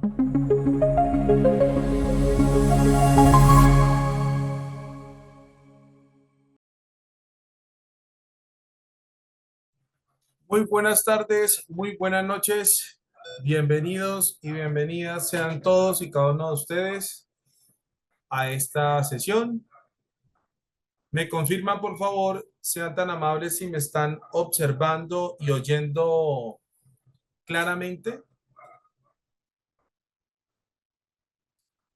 Muy buenas tardes, muy buenas noches. Bienvenidos y bienvenidas sean todos y cada uno de ustedes a esta sesión. Me confirman, por favor, sean tan amables si me están observando y oyendo claramente.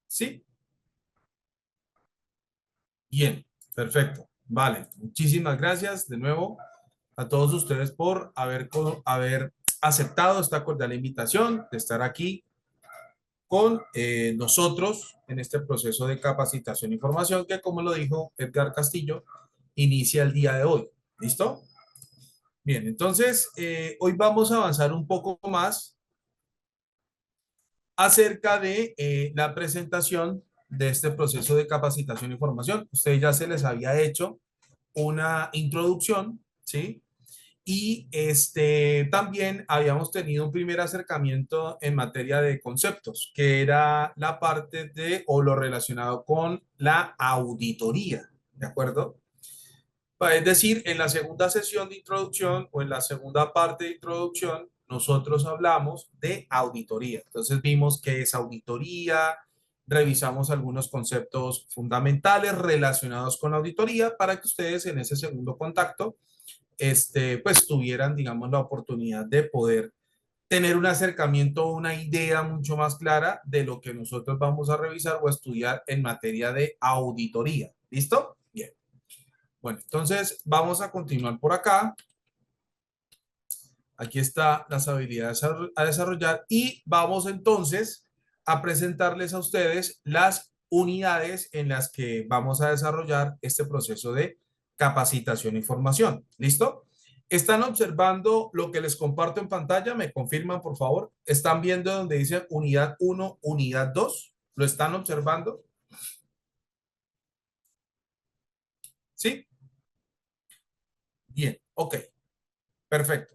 ¿Sí? Bien, perfecto. Vale, muchísimas gracias de nuevo a todos ustedes por haber aceptado esta cordial invitación de estar aquí con nosotros en este proceso de capacitación y formación que, como lo dijo Edgar Castillo, inicia el día de hoy. ¿Listo? Bien, entonces hoy vamos a avanzar un poco más acerca de la presentación de este proceso de capacitación y formación. Ustedes ya se les había hecho una introducción, ¿sí? Y también habíamos tenido un primer acercamiento en materia de conceptos, que era la parte de o lo relacionado con la auditoría, ¿de acuerdo? Es decir, en la segunda sesión de introducción o en la segunda parte de introducción, nosotros hablamos de auditoría. Entonces vimos qué es auditoría, revisamos algunos conceptos fundamentales relacionados con la auditoría para que ustedes en ese segundo contacto pues tuvieran, digamos, la oportunidad de poder tener un acercamiento, una idea mucho más clara de lo que nosotros vamos a revisar o a estudiar en materia de auditoría. ¿Listo? Bien. Bueno, entonces vamos a continuar por acá. Aquí está las habilidades a desarrollar y vamos entonces a presentarles a ustedes las unidades en las que vamos a desarrollar este proceso de capacitación y formación. ¿Listo? ¿Están observando lo que les comparto en pantalla? ¿Me confirman, por favor? ¿Están viendo donde dice unidad 1, unidad 2? ¿Lo están observando? ¿Sí? Bien, ok, perfecto.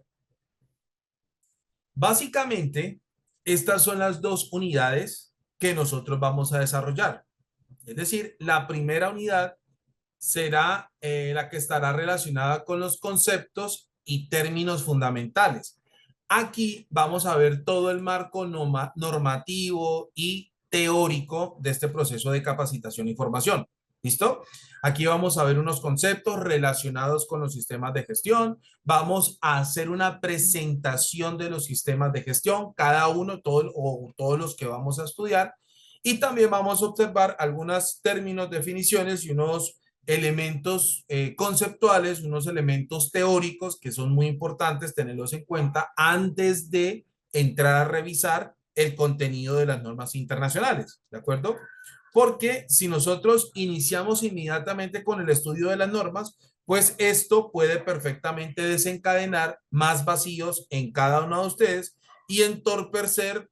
Básicamente, estas son las dos unidades que nosotros vamos a desarrollar. Es decir, la primera unidad será la que estará relacionada con los conceptos y términos fundamentales. Aquí vamos a ver todo el marco normativo y teórico de este proceso de capacitación y formación. ¿Listo? Aquí vamos a ver unos conceptos relacionados con los sistemas de gestión. Vamos a hacer una presentación de los sistemas de gestión, cada uno, todos los que vamos a estudiar. Y también vamos a observar algunos términos, definiciones y unos elementos conceptuales, unos elementos teóricos que son muy importantes tenerlos en cuenta antes de entrar a revisar el contenido de las normas internacionales, ¿de acuerdo? Porque si nosotros iniciamos inmediatamente con el estudio de las normas, pues esto puede perfectamente desencadenar más vacíos en cada uno de ustedes y entorpecer,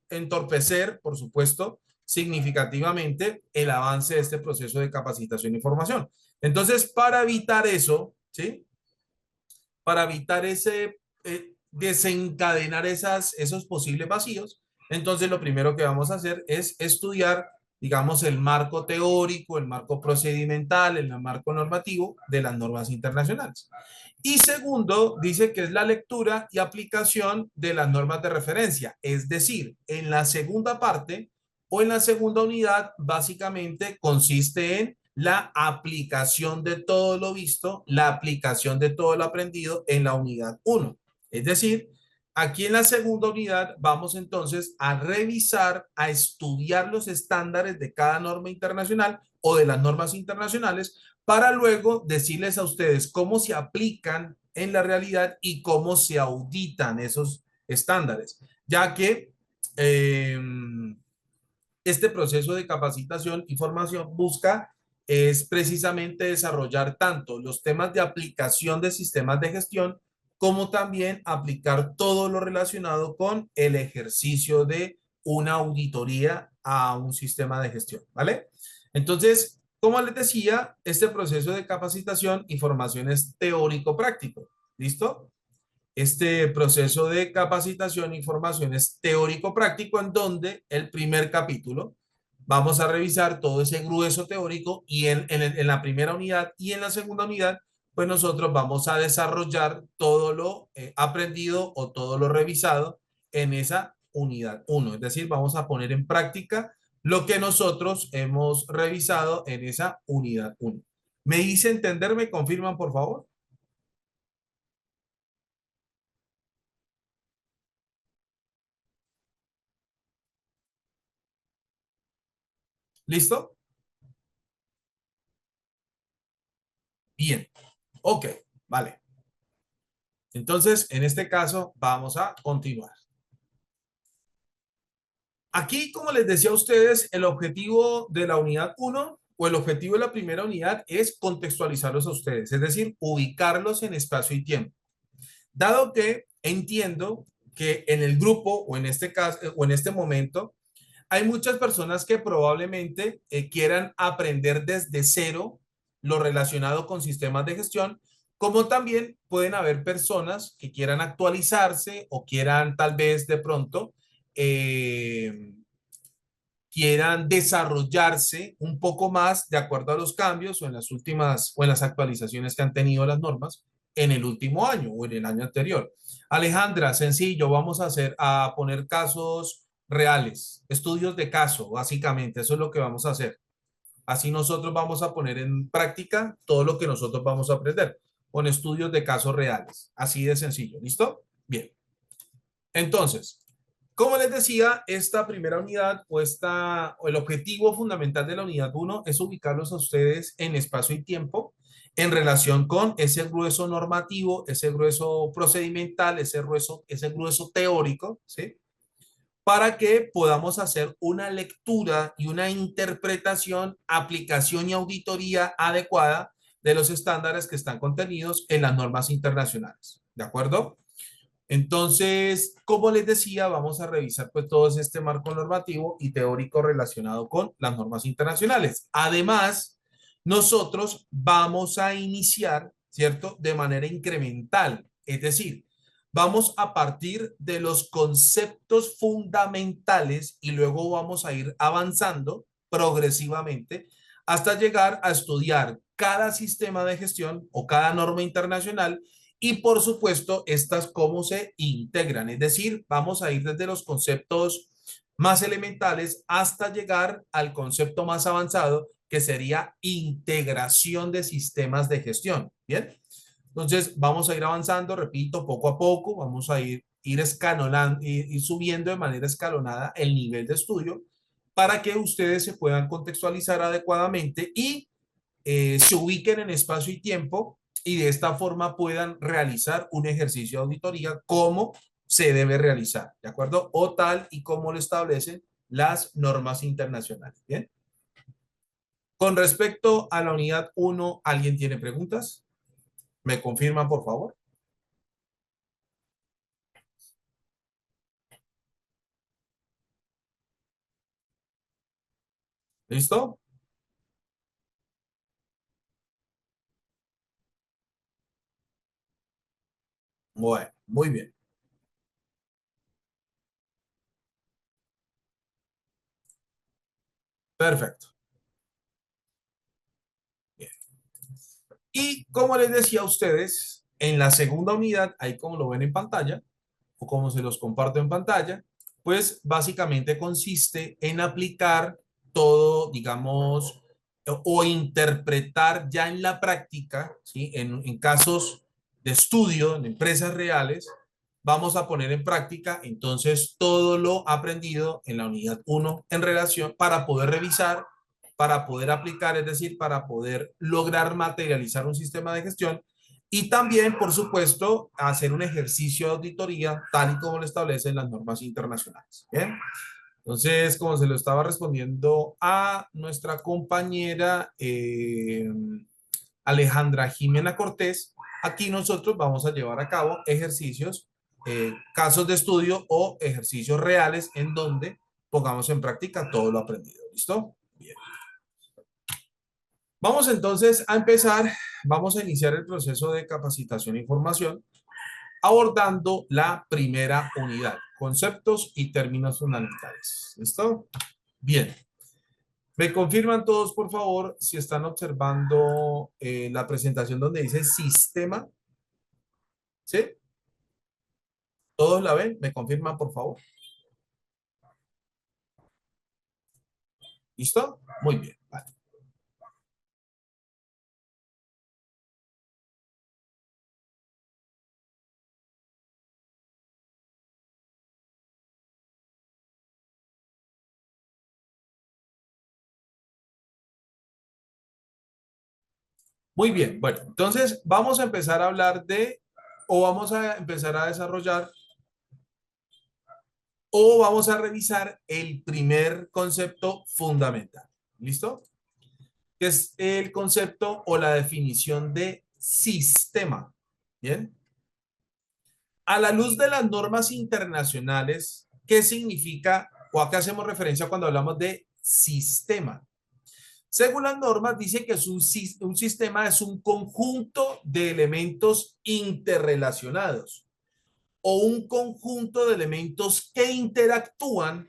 por supuesto, significativamente el avance de este proceso de capacitación y formación. Entonces, para evitar eso, ¿sí? Para evitar desencadenar esos posibles vacíos, entonces lo primero que vamos a hacer es estudiar, digamos, el marco teórico, el marco procedimental, el marco normativo de las normas internacionales. Y segundo, dice que es la lectura y aplicación de las normas de referencia. Es decir, en la segunda parte o en la segunda unidad, básicamente consiste en la aplicación de todo lo visto, la aplicación de todo lo aprendido en la unidad 1. Es decir, aquí en la segunda unidad vamos entonces a revisar, a estudiar los estándares de cada norma internacional o de las normas internacionales para luego decirles a ustedes cómo se aplican en la realidad y cómo se auditan esos estándares, ya que este proceso de capacitación y formación busca es precisamente desarrollar tanto los temas de aplicación de sistemas de gestión como también aplicar todo lo relacionado con el ejercicio de una auditoría a un sistema de gestión, ¿vale? Entonces, como les decía, este proceso de capacitación y formación es teórico-práctico, ¿listo? Este proceso de capacitación e formación es teórico-práctico, en donde el primer capítulo vamos a revisar todo ese grueso teórico y en la primera unidad y en la segunda unidad, pues nosotros vamos a desarrollar todo lo aprendido o todo lo revisado en esa unidad uno. Es decir, vamos a poner en práctica lo que nosotros hemos revisado en esa unidad uno. ¿Me hice entender? ¿Me confirman, por favor? ¿Listo? Bien. Ok, vale. Entonces, en este caso, vamos a continuar. Aquí, como les decía a ustedes, el objetivo de la unidad uno o el objetivo de la primera unidad es contextualizarlos a ustedes, es decir, ubicarlos en espacio y tiempo. Dado que entiendo que en el grupo o en este caso o en este momento hay muchas personas que probablemente quieran aprender desde cero lo relacionado con sistemas de gestión, como también pueden haber personas que quieran actualizarse o quieran tal vez de pronto eh, quieran desarrollarse un poco más de acuerdo a los cambios o en las últimas o en las actualizaciones que han tenido las normas en el último año o en el año anterior. Alejandra, sencillo, vamos a hacer a poner casos reales, estudios de caso, básicamente, eso es lo que vamos a hacer. Así nosotros vamos a poner en práctica todo lo que nosotros vamos a aprender con estudios de casos reales. Así de sencillo, ¿listo? Bien. Entonces, como les decía, esta primera unidad o el objetivo fundamental de la unidad uno es ubicarlos a ustedes en espacio y tiempo en relación con ese grueso normativo, ese grueso procedimental, ese grueso teórico, ¿sí? Para que podamos hacer una lectura y una interpretación, aplicación y auditoría adecuada de los estándares que están contenidos en las normas internacionales. ¿De acuerdo? Entonces, como les decía, vamos a revisar pues todo este marco normativo y teórico relacionado con las normas internacionales. Además, nosotros vamos a iniciar, ¿cierto? De manera incremental, es decir, vamos a partir de los conceptos fundamentales y luego vamos a ir avanzando progresivamente hasta llegar a estudiar cada sistema de gestión o cada norma internacional y por supuesto, estas cómo se integran. Es decir, vamos a ir desde los conceptos más elementales hasta llegar al concepto más avanzado, que sería integración de sistemas de gestión. Bien. Entonces, vamos a ir avanzando, repito, poco a poco, vamos a ir escalonando, ir subiendo de manera escalonada el nivel de estudio para que ustedes se puedan contextualizar adecuadamente y se ubiquen en espacio y tiempo y de esta forma puedan realizar un ejercicio de auditoría como se debe realizar, ¿de acuerdo? O tal y como lo establecen las normas internacionales. Bien. Con respecto a la unidad uno, ¿alguien tiene preguntas? ¿Me confirman, por favor? ¿Listo? Bueno, muy bien. Perfecto. Bien. Y como les decía a ustedes, en la segunda unidad, ahí como lo ven en pantalla, o como se los comparto en pantalla, pues básicamente consiste en aplicar todo, digamos, o interpretar ya en la práctica, ¿sí? En casos de estudio, en empresas reales, vamos a poner en práctica entonces todo lo aprendido en la unidad uno en relación para poder revisar, para poder aplicar, es decir, para poder lograr materializar un sistema de gestión y también, por supuesto, hacer un ejercicio de auditoría tal y como lo establecen las normas internacionales. Bien. Entonces, como se lo estaba respondiendo a nuestra compañera Alejandra Jimena Cortés, aquí nosotros vamos a llevar a cabo ejercicios, casos de estudio o ejercicios reales en donde pongamos en práctica todo lo aprendido. ¿Listo? Bien. Vamos entonces a empezar, vamos a iniciar el proceso de capacitación e información. abordando la primera unidad, conceptos y términos fundamentales. ¿Listo? Bien. ¿Me confirman todos, por favor, si están observando la presentación donde dice sistema? ¿Sí? ¿Todos la ven? ¿Me confirman, por favor? ¿Listo? Muy bien. Vale. Muy bien. Bueno, entonces vamos a empezar a hablar de, o vamos a empezar a desarrollar, o vamos a revisar el primer concepto fundamental. ¿Listo? Que es el concepto o la definición de sistema. Bien. A la luz de las normas internacionales, ¿qué significa o a qué hacemos referencia cuando hablamos de sistema? Según las normas, dice que es un sistema es un conjunto de elementos interrelacionados o un conjunto de elementos que interactúan,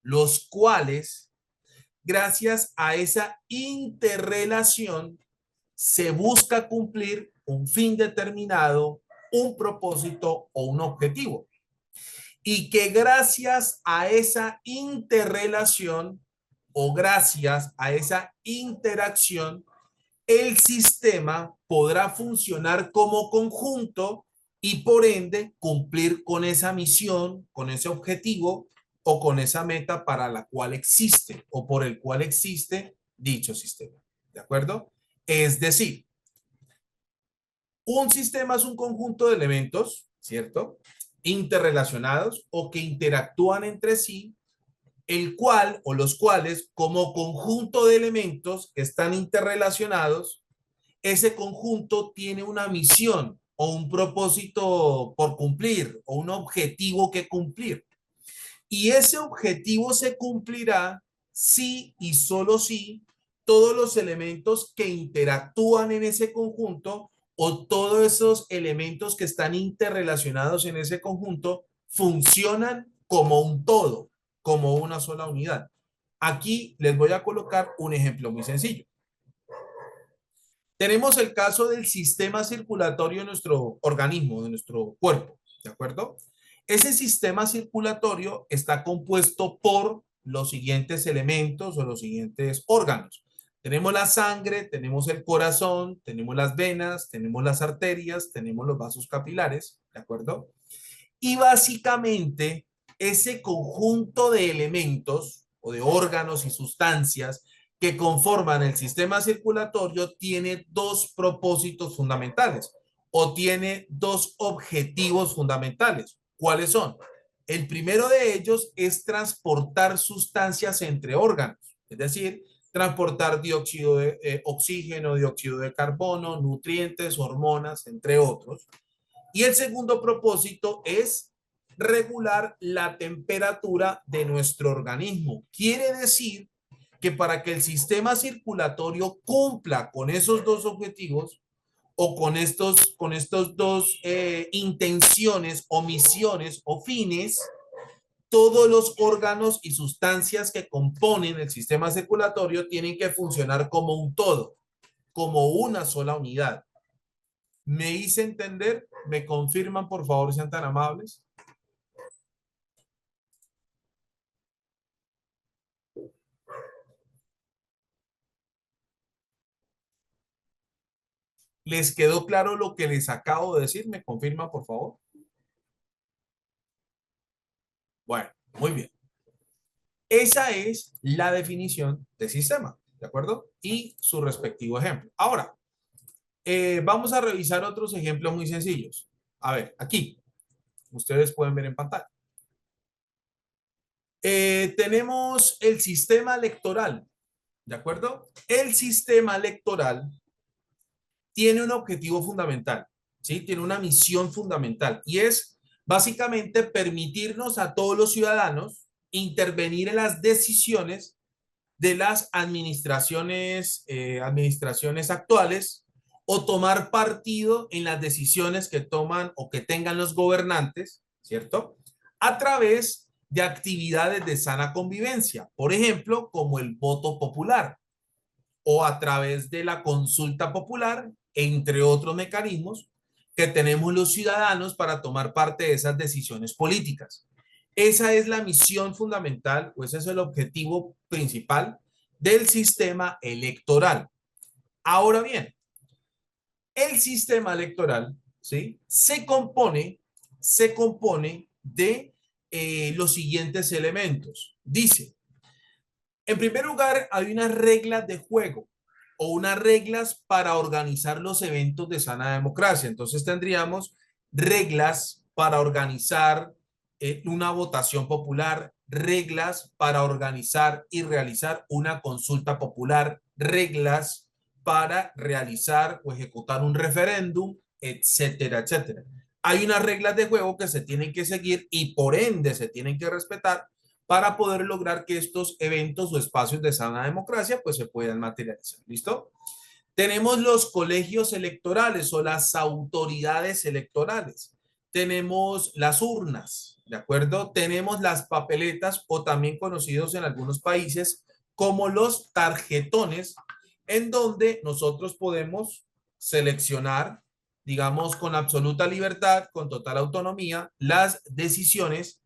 los cuales, gracias a esa interrelación, se busca cumplir un fin determinado, un propósito o un objetivo. Y que gracias a esa interrelación o gracias a esa interacción, el sistema podrá funcionar como conjunto y por ende cumplir con esa misión, con ese objetivo o con esa meta para la cual existe o por el cual existe dicho sistema. ¿De acuerdo? Es decir, un sistema es un conjunto de elementos, ¿cierto? Interrelacionados o que interactúan entre sí, el cual o los cuales como conjunto de elementos que están interrelacionados, ese conjunto tiene una misión o un propósito por cumplir o un objetivo que cumplir. Y ese objetivo se cumplirá si y solo si todos los elementos que interactúan en ese conjunto o todos esos elementos que están interrelacionados en ese conjunto funcionan como un todo, como una sola unidad. Aquí les voy a colocar un ejemplo muy sencillo. Tenemos el caso del sistema circulatorio de nuestro organismo, de nuestro cuerpo, ¿de acuerdo? Ese sistema circulatorio está compuesto por los siguientes elementos o los siguientes órganos. Tenemos la sangre, tenemos el corazón, tenemos las venas, tenemos las arterias, tenemos los vasos capilares, ¿de acuerdo? Y básicamente ese conjunto de elementos o de órganos y sustancias que conforman el sistema circulatorio tiene dos propósitos fundamentales o tiene dos objetivos fundamentales. ¿Cuáles son? El primero de ellos es transportar sustancias entre órganos, es decir, transportar dióxido de oxígeno, dióxido de carbono, nutrientes, hormonas, entre otros. Y el segundo propósito es regular la temperatura de nuestro organismo. Quiere decir que para que el sistema circulatorio cumpla con esos dos objetivos o con estos dos intenciones o misiones o fines, todos los órganos y sustancias que componen el sistema circulatorio tienen que funcionar como un todo, como una sola unidad. ¿Me hice entender? ¿Me confirman, por favor, sean tan amables? ¿Les quedó claro lo que les acabo de decir? ¿Me confirman, por favor? Bueno, muy bien. Esa es la definición de sistema, ¿de acuerdo? Y su respectivo ejemplo. Ahora, vamos a revisar otros ejemplos muy sencillos. A ver, aquí, ustedes pueden ver en pantalla. Tenemos el sistema electoral, ¿de acuerdo? El sistema electoral tiene un objetivo fundamental, ¿sí? Tiene una misión fundamental y es básicamente permitirnos a todos los ciudadanos intervenir en las decisiones de las administraciones actuales o tomar partido en las decisiones que toman o que tengan los gobernantes, ¿cierto? A través de actividades de sana convivencia, por ejemplo, como el voto popular o a través de la consulta popular, entre otros mecanismos que tenemos los ciudadanos para tomar parte de esas decisiones políticas. Esa es la misión fundamental, o ese es el objetivo principal del sistema electoral. Ahora bien, el sistema electoral, ¿sí? Se compone de los siguientes elementos. Dice, en primer lugar, hay unas reglas de juego o unas reglas para organizar los eventos de sana democracia. Entonces tendríamos reglas para organizar una votación popular, reglas para organizar y realizar una consulta popular, reglas para realizar o ejecutar un referéndum, etcétera, etcétera. Hay unas reglas de juego que se tienen que seguir y por ende se tienen que respetar para poder lograr que estos eventos o espacios de sana democracia pues se puedan materializar. ¿Listo? Tenemos los colegios electorales o las autoridades electorales. Tenemos las urnas, ¿de acuerdo? Tenemos las papeletas o también conocidos en algunos países como los tarjetones, en donde nosotros podemos seleccionar, digamos, con absoluta libertad, con total autonomía, las decisiones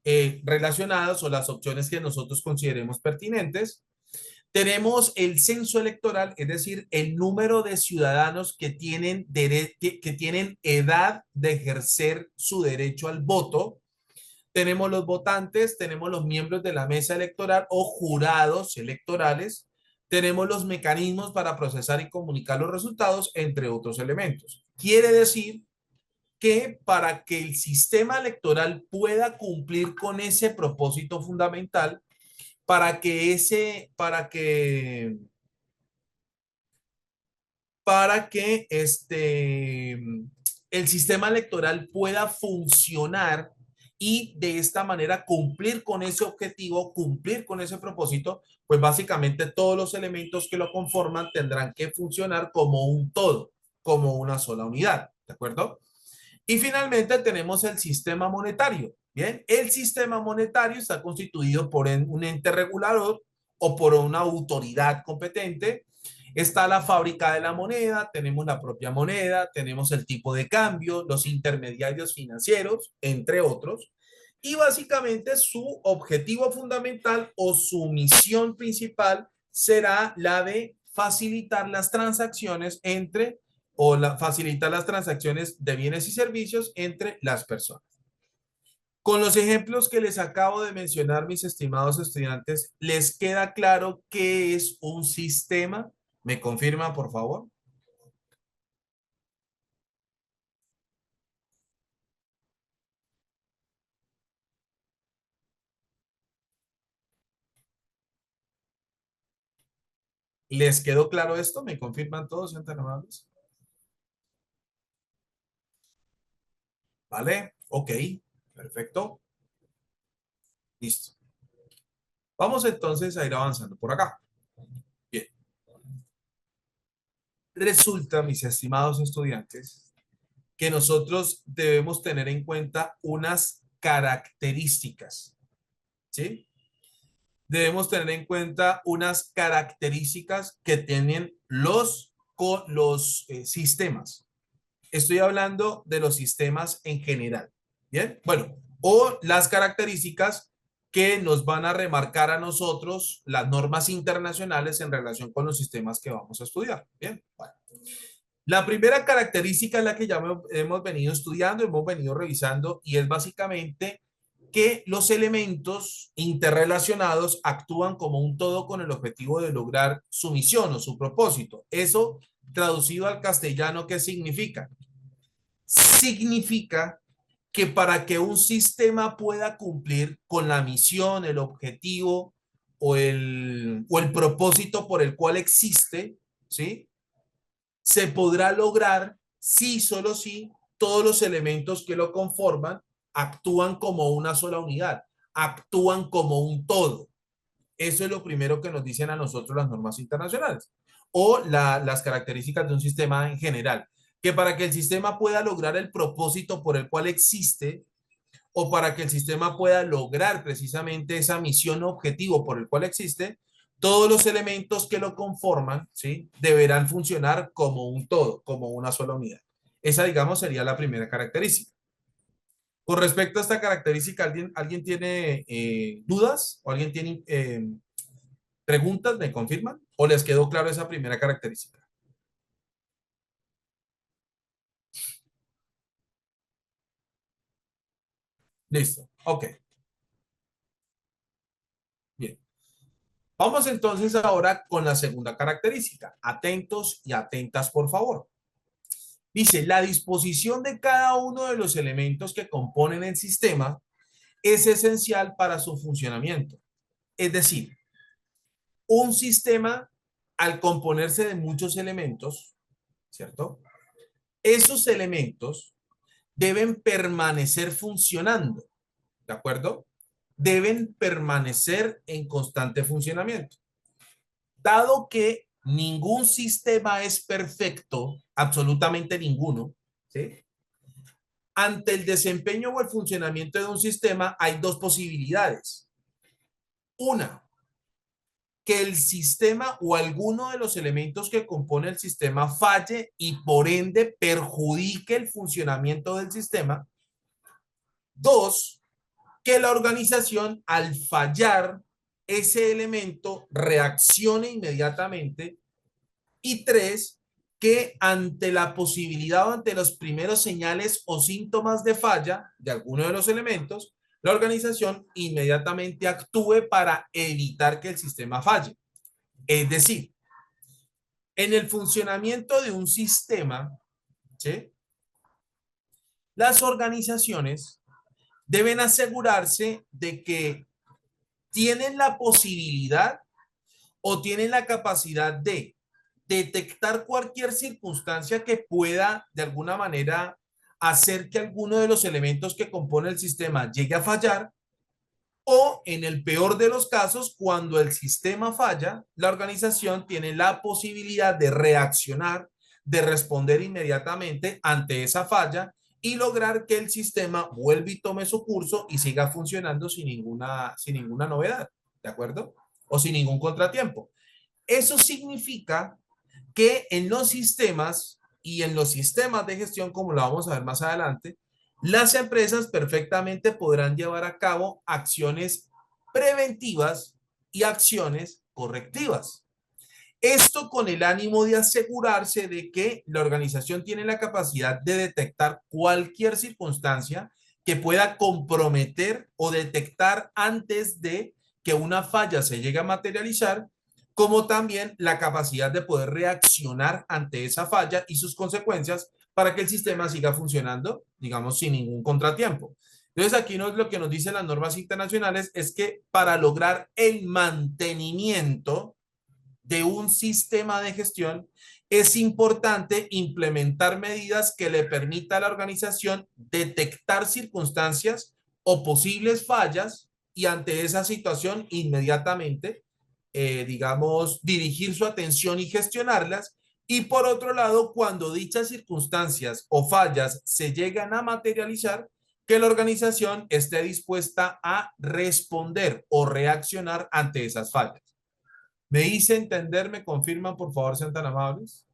relacionadas o las opciones que nosotros consideremos pertinentes. Tenemos el censo electoral, es decir, el número de ciudadanos que tienen edad de ejercer su derecho al voto. Tenemos los votantes, tenemos los miembros de la mesa electoral o jurados electorales, tenemos los mecanismos para procesar y comunicar los resultados, entre otros elementos. Quiere decir que para que el sistema electoral pueda cumplir con ese propósito fundamental, para que el sistema electoral pueda funcionar y de esta manera cumplir con ese objetivo, cumplir con ese propósito, pues básicamente todos los elementos que lo conforman tendrán que funcionar como un todo, como una sola unidad, ¿de acuerdo? Y finalmente tenemos el sistema monetario. Bien, el sistema monetario está constituido por un ente regulador o por una autoridad competente. Está la fábrica de la moneda, tenemos la propia moneda, tenemos el tipo de cambio, los intermediarios financieros, entre otros. Y básicamente su objetivo fundamental o su misión principal será la de facilitar las transacciones entre facilitar las transacciones de bienes y servicios entre las personas. Con los ejemplos que les acabo de mencionar, mis estimados estudiantes, ¿les queda claro qué es un sistema? ¿Me confirma, por favor? ¿Les quedó claro esto? ¿Me confirman todos, sean tan amables? ¿Vale? Ok, perfecto. Listo. Vamos entonces a ir avanzando por acá. Bien. Resulta, mis estimados estudiantes, que nosotros debemos tener en cuenta unas características, ¿sí? Debemos tener en cuenta unas características que tienen los sistemas. Estoy hablando de los sistemas en general, ¿bien? Bueno, o las características que nos van a remarcar a nosotros las normas internacionales en relación con los sistemas que vamos a estudiar, ¿bien? Bueno. La primera característica es la que ya hemos venido estudiando, hemos venido revisando y es básicamente que los elementos interrelacionados actúan como un todo con el objetivo de lograr su misión o su propósito. Eso, traducido al castellano, ¿qué significa? Significa que para que un sistema pueda cumplir con la misión, el objetivo o el propósito por el cual existe, ¿sí? Se podrá lograr si, solo si, todos los elementos que lo conforman actúan como una sola unidad, actúan como un todo. Eso es lo primero que nos dicen a nosotros las normas internacionales o las características de un sistema en general, que para que el sistema pueda lograr el propósito por el cual existe o para que el sistema pueda lograr precisamente esa misión o objetivo por el cual existe, todos los elementos que lo conforman, ¿sí? Deberán funcionar como un todo, como una sola unidad. Esa, digamos, sería la primera característica. Con respecto a esta característica, ¿alguien tiene dudas o alguien tiene preguntas? ¿Me confirman? ¿O les quedó claro esa primera característica? Listo. Ok. Bien. Vamos entonces ahora con la segunda característica. Atentos y atentas, por favor. Dice, la disposición de cada uno de los elementos que componen el sistema es esencial para su funcionamiento. Es decir, un sistema, al componerse de muchos elementos, ¿cierto? Esos elementos deben permanecer funcionando, ¿de acuerdo? Deben permanecer en constante funcionamiento. Dado que ningún sistema es perfecto, absolutamente ninguno, ¿sí? Ante el desempeño o el funcionamiento de un sistema hay dos posibilidades. Una, que el sistema o alguno de los elementos que compone el sistema falle y por ende perjudique el funcionamiento del sistema. Dos, que la organización al fallar ese elemento reaccione inmediatamente. Y tres, que ante la posibilidad o ante los primeros señales o síntomas de falla de alguno de los elementos, la organización inmediatamente actúe para evitar que el sistema falle. Es decir, en el funcionamiento de un sistema, ¿sí? Las organizaciones deben asegurarse de que tienen la posibilidad o tienen la capacidad de detectar cualquier circunstancia que pueda de alguna manera hacer que alguno de los elementos que compone el sistema llegue a fallar, o en el peor de los casos, cuando el sistema falla, la organización tiene la posibilidad de reaccionar, de responder inmediatamente ante esa falla y lograr que el sistema vuelva y tome su curso y siga funcionando sin ninguna novedad, ¿de acuerdo? O sin ningún contratiempo. Eso significa que en los sistemas y en los sistemas de gestión, como lo vamos a ver más adelante, las empresas perfectamente podrán llevar a cabo acciones preventivas y acciones correctivas. Esto con el ánimo de asegurarse de que la organización tiene la capacidad de detectar cualquier circunstancia que pueda comprometer o detectar antes de que una falla se llegue a materializar, como también la capacidad de poder reaccionar ante esa falla y sus consecuencias para que el sistema siga funcionando, digamos, sin ningún contratiempo. Entonces, aquí lo que nos dicen las normas internacionales es que para lograr el mantenimiento de un sistema de gestión, es importante implementar medidas que le permita a la organización detectar circunstancias o posibles fallas y ante esa situación inmediatamente, digamos, dirigir su atención y gestionarlas. Y por otro lado, cuando dichas circunstancias o fallas se llegan a materializar, que la organización esté dispuesta a responder o reaccionar ante esas fallas. ¿Me hice entender? ¿Me confirman, por favor, sean tan amables?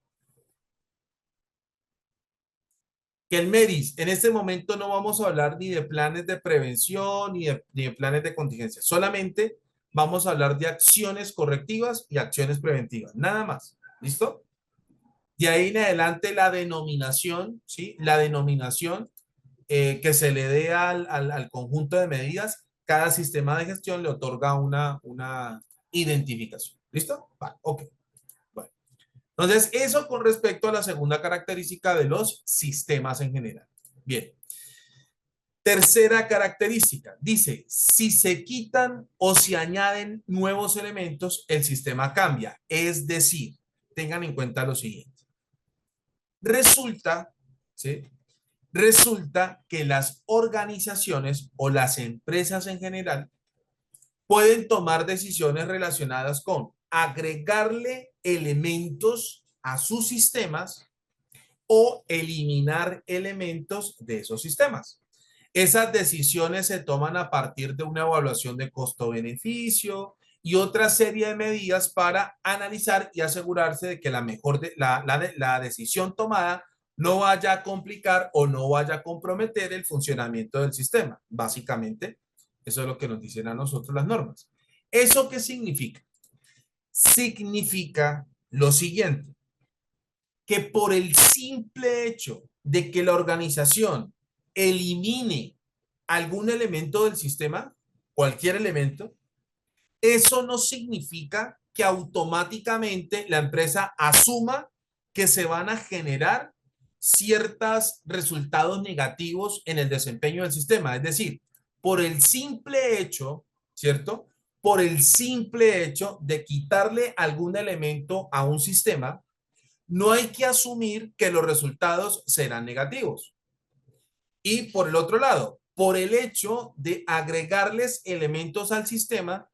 Que el MEDIS, en este momento no vamos a hablar ni de planes de prevención ni de planes de contingencia. Solamente vamos a hablar de acciones correctivas y acciones preventivas. Nada más. ¿Listo? De ahí en adelante la denominación, ¿sí? La denominación que se le dé al conjunto de medidas, cada sistema de gestión le otorga una identificación. ¿Listo? Vale, ok. Bueno. Entonces, eso con respecto a la segunda característica de los sistemas en general. Bien. Tercera característica. Dice, si se quitan o se añaden nuevos elementos, el sistema cambia. Es decir, tengan en cuenta lo siguiente. Resulta, ¿sí? Resulta que las organizaciones o las empresas en general pueden tomar decisiones relacionadas con agregarle elementos a sus sistemas o eliminar elementos de esos sistemas. Esas decisiones se toman a partir de una evaluación de costo-beneficio y otra serie de medidas para analizar y asegurarse de que la decisión tomada no vaya a complicar o no vaya a comprometer el funcionamiento del sistema. Básicamente, eso es lo que nos dicen a nosotros las normas. ¿Eso qué significa? Significa lo siguiente, que por el simple hecho de que la organización elimine algún elemento del sistema, cualquier elemento, eso no significa que automáticamente la empresa asuma que se van a generar ciertos resultados negativos en el desempeño del sistema. Es decir, por el simple hecho, ¿cierto? Por el simple hecho de quitarle algún elemento a un sistema, no hay que asumir que los resultados serán negativos. Y por el otro lado, por el hecho de agregarles elementos al sistema,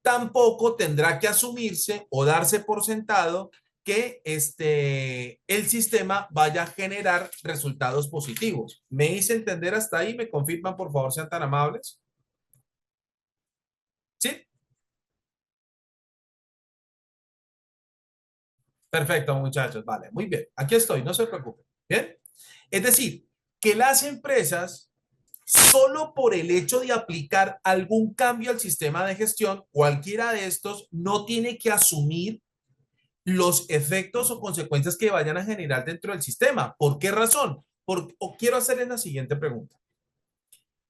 tampoco tendrá que asumirse o darse por sentado que el sistema vaya a generar resultados positivos. ¿Me hice entender hasta ahí? ¿Me confirman, por favor, sean tan amables? ¿Sí? Perfecto, muchachos. Vale, muy bien. Aquí estoy, no se preocupen. Bien. Es decir, que las empresas solo por el hecho de aplicar algún cambio al sistema de gestión, cualquiera de estos no tiene que asumir los efectos o consecuencias que vayan a generar dentro del sistema. ¿Por qué razón? O quiero hacerles la siguiente pregunta.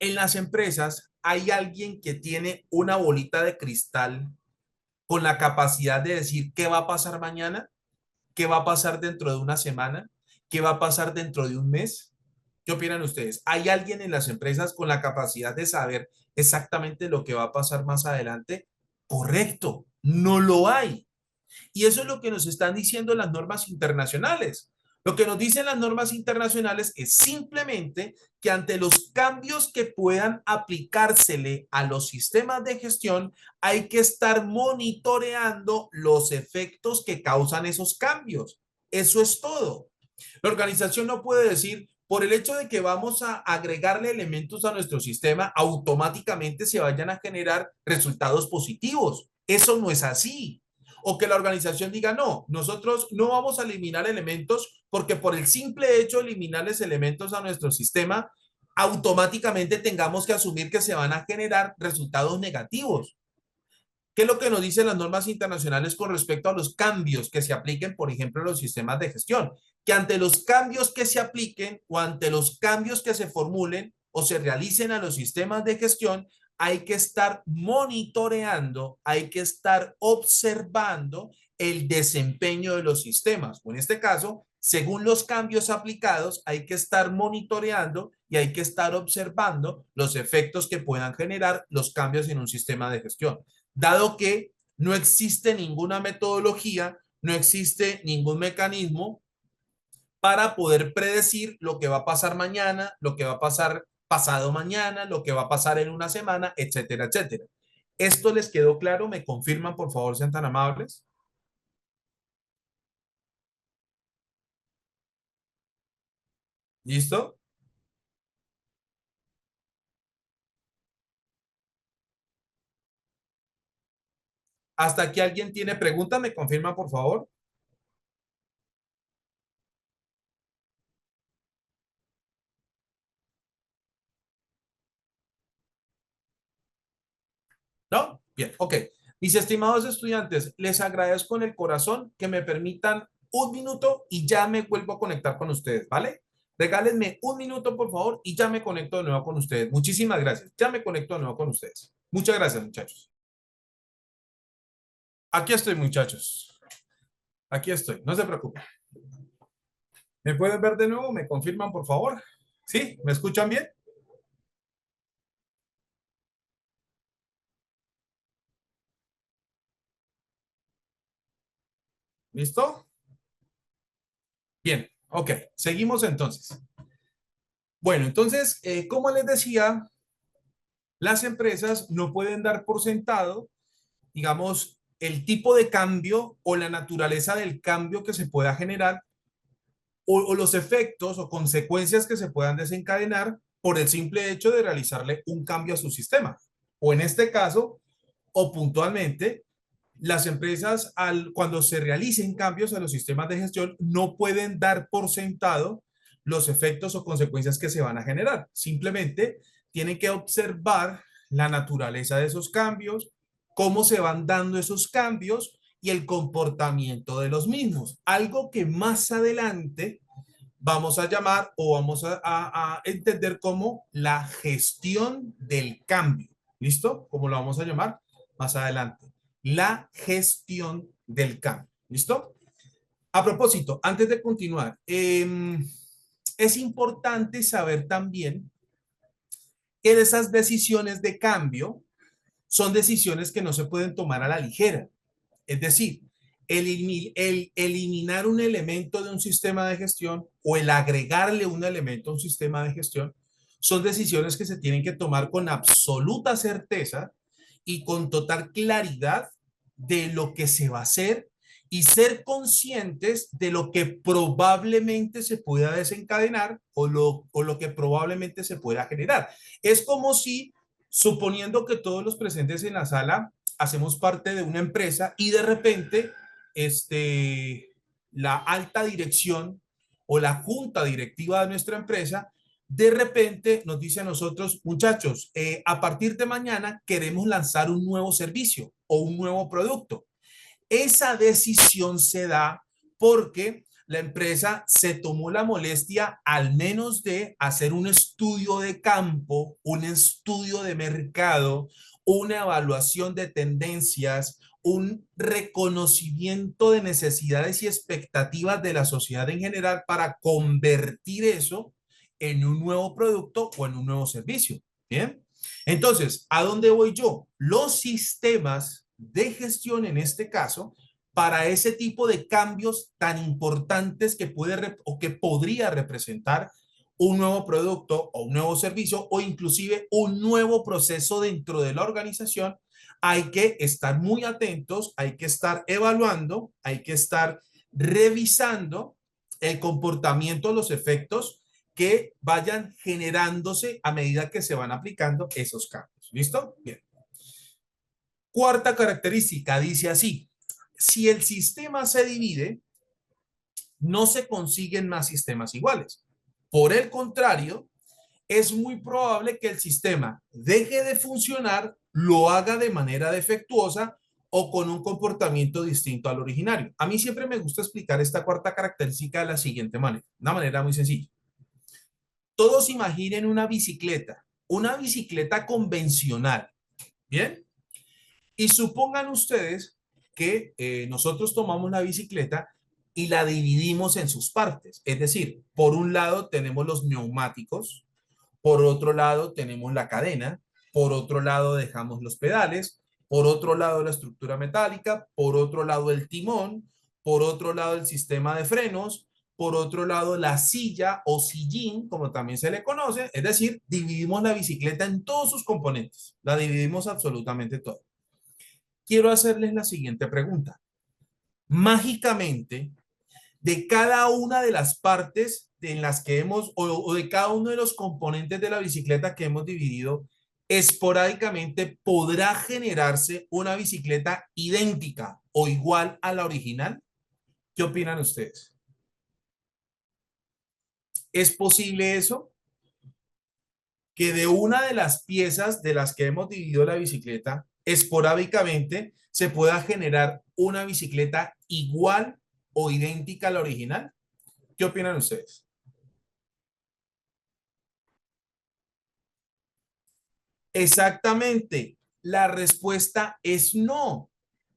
En las empresas hay alguien que tiene una bolita de cristal con la capacidad de decir qué va a pasar mañana, qué va a pasar dentro de una semana, qué va a pasar dentro de un mes. ¿Qué opinan ustedes? ¿Hay alguien en las empresas con la capacidad de saber exactamente lo que va a pasar más adelante? Correcto, no lo hay. Y eso es lo que nos están diciendo las normas internacionales. Lo que nos dicen las normas internacionales es simplemente que ante los cambios que puedan aplicársele a los sistemas de gestión, hay que estar monitoreando los efectos que causan esos cambios. Eso es todo. La organización no puede decir, por el hecho de que vamos a agregarle elementos a nuestro sistema, automáticamente se vayan a generar resultados positivos. Eso no es así. O que la organización diga, no, nosotros no vamos a eliminar elementos porque por el simple hecho de eliminarles elementos a nuestro sistema, automáticamente tengamos que asumir que se van a generar resultados negativos. ¿Qué es lo que nos dicen las normas internacionales con respecto a los cambios que se apliquen, por ejemplo, en los sistemas de gestión? Que ante los cambios que se apliquen o ante los cambios que se formulen o se realicen a los sistemas de gestión, hay que estar monitoreando, hay que estar observando el desempeño de los sistemas. O en este caso, según los cambios aplicados, hay que estar monitoreando y hay que estar observando los efectos que puedan generar los cambios en un sistema de gestión, dado que no existe ninguna metodología, no existe ningún mecanismo para poder predecir lo que va a pasar mañana, lo que va a pasar pasado mañana, lo que va a pasar en una semana, etcétera, etcétera. ¿Esto les quedó claro? ¿Me confirman, por favor, sean tan amables? ¿Listo? ¿Hasta aquí alguien tiene pregunta? ¿Me confirman, por favor? ¿No? Bien, ok. Mis estimados estudiantes, les agradezco en el corazón que me permitan un minuto y ya me vuelvo a conectar con ustedes, ¿vale? Regálenme un minuto, por favor, y ya me conecto de nuevo con ustedes. Muchísimas gracias. Ya me conecto de nuevo con ustedes. Muchas gracias, muchachos. Aquí estoy, muchachos. Aquí estoy. No se preocupen. ¿Me pueden ver de nuevo? ¿Me confirman, por favor? ¿Sí? ¿Me escuchan bien? ¿Listo? Bien. Ok. Seguimos entonces. Bueno, entonces, como les decía, Las empresas no pueden dar por sentado, digamos, el tipo de cambio o la naturaleza del cambio que se pueda generar o los efectos o consecuencias que se puedan desencadenar por el simple hecho de realizarle un cambio a su sistema. O en este caso, o puntualmente, las empresas cuando se realicen cambios a los sistemas de gestión no pueden dar por sentado los efectos o consecuencias que se van a generar. Simplemente tienen que observar la naturaleza de esos cambios, cómo se van dando esos cambios y el comportamiento de los mismos. Algo que más adelante vamos a llamar o vamos a entender como la gestión del cambio. ¿Listo? ¿Cómo lo vamos a llamar más adelante? La gestión del cambio. ¿Listo? A propósito, antes de continuar, es importante saber también que esas decisiones de cambio son decisiones que no se pueden tomar a la ligera. Es decir, el eliminar un elemento de un sistema de gestión o el agregarle un elemento a un sistema de gestión son decisiones que se tienen que tomar con absoluta certeza y con total claridad de lo que se va a hacer y ser conscientes de lo que probablemente se pueda desencadenar o lo que probablemente se pueda generar. Es como si, suponiendo que todos los presentes en la sala hacemos parte de una empresa y de repente la alta dirección o la junta directiva de nuestra empresa de repente nos dice a nosotros, muchachos, a partir de mañana queremos lanzar un nuevo servicio o un nuevo producto. Esa decisión se da porque la empresa se tomó la molestia al menos de hacer un estudio de campo, un estudio de mercado, una evaluación de tendencias, un reconocimiento de necesidades y expectativas de la sociedad en general para convertir eso en un nuevo producto o en un nuevo servicio. Bien. Entonces, ¿a dónde voy yo? Los sistemas de gestión en este caso para ese tipo de cambios tan importantes que puede o que podría representar un nuevo producto o un nuevo servicio o inclusive un nuevo proceso dentro de la organización, hay que estar muy atentos, hay que estar evaluando, hay que estar revisando el comportamiento, los efectos que vayan generándose a medida que se van aplicando esos cambios. ¿Listo? Bien. Cuarta característica dice así: si el sistema se divide, no se consiguen más sistemas iguales. Por el contrario, es muy probable que el sistema deje de funcionar, lo haga de manera defectuosa o con un comportamiento distinto al originario. A mí siempre me gusta explicar esta cuarta característica de la siguiente manera, una manera muy sencilla. Todos imaginen una bicicleta convencional, ¿bien? Y supongan ustedes que nosotros tomamos la bicicleta y la dividimos en sus partes. Es decir, por un lado tenemos los neumáticos, por otro lado tenemos la cadena, por otro lado dejamos los pedales, por otro lado la estructura metálica, por otro lado el timón, por otro lado el sistema de frenos, por otro lado la silla o sillín, como también se le conoce. Es decir, dividimos la bicicleta en todos sus componentes, la dividimos absolutamente todo. Quiero hacerles la siguiente pregunta. Mágicamente, de cada una de las partes en las que hemos, o de cada uno de los componentes de la bicicleta que hemos dividido, esporádicamente podrá generarse una bicicleta idéntica o igual a la original. ¿Qué opinan ustedes? ¿Es posible eso? Que de una de las piezas de las que hemos dividido la bicicleta, esporádicamente se pueda generar una bicicleta igual o idéntica a la original. ¿Qué opinan ustedes? Exactamente. La respuesta es no.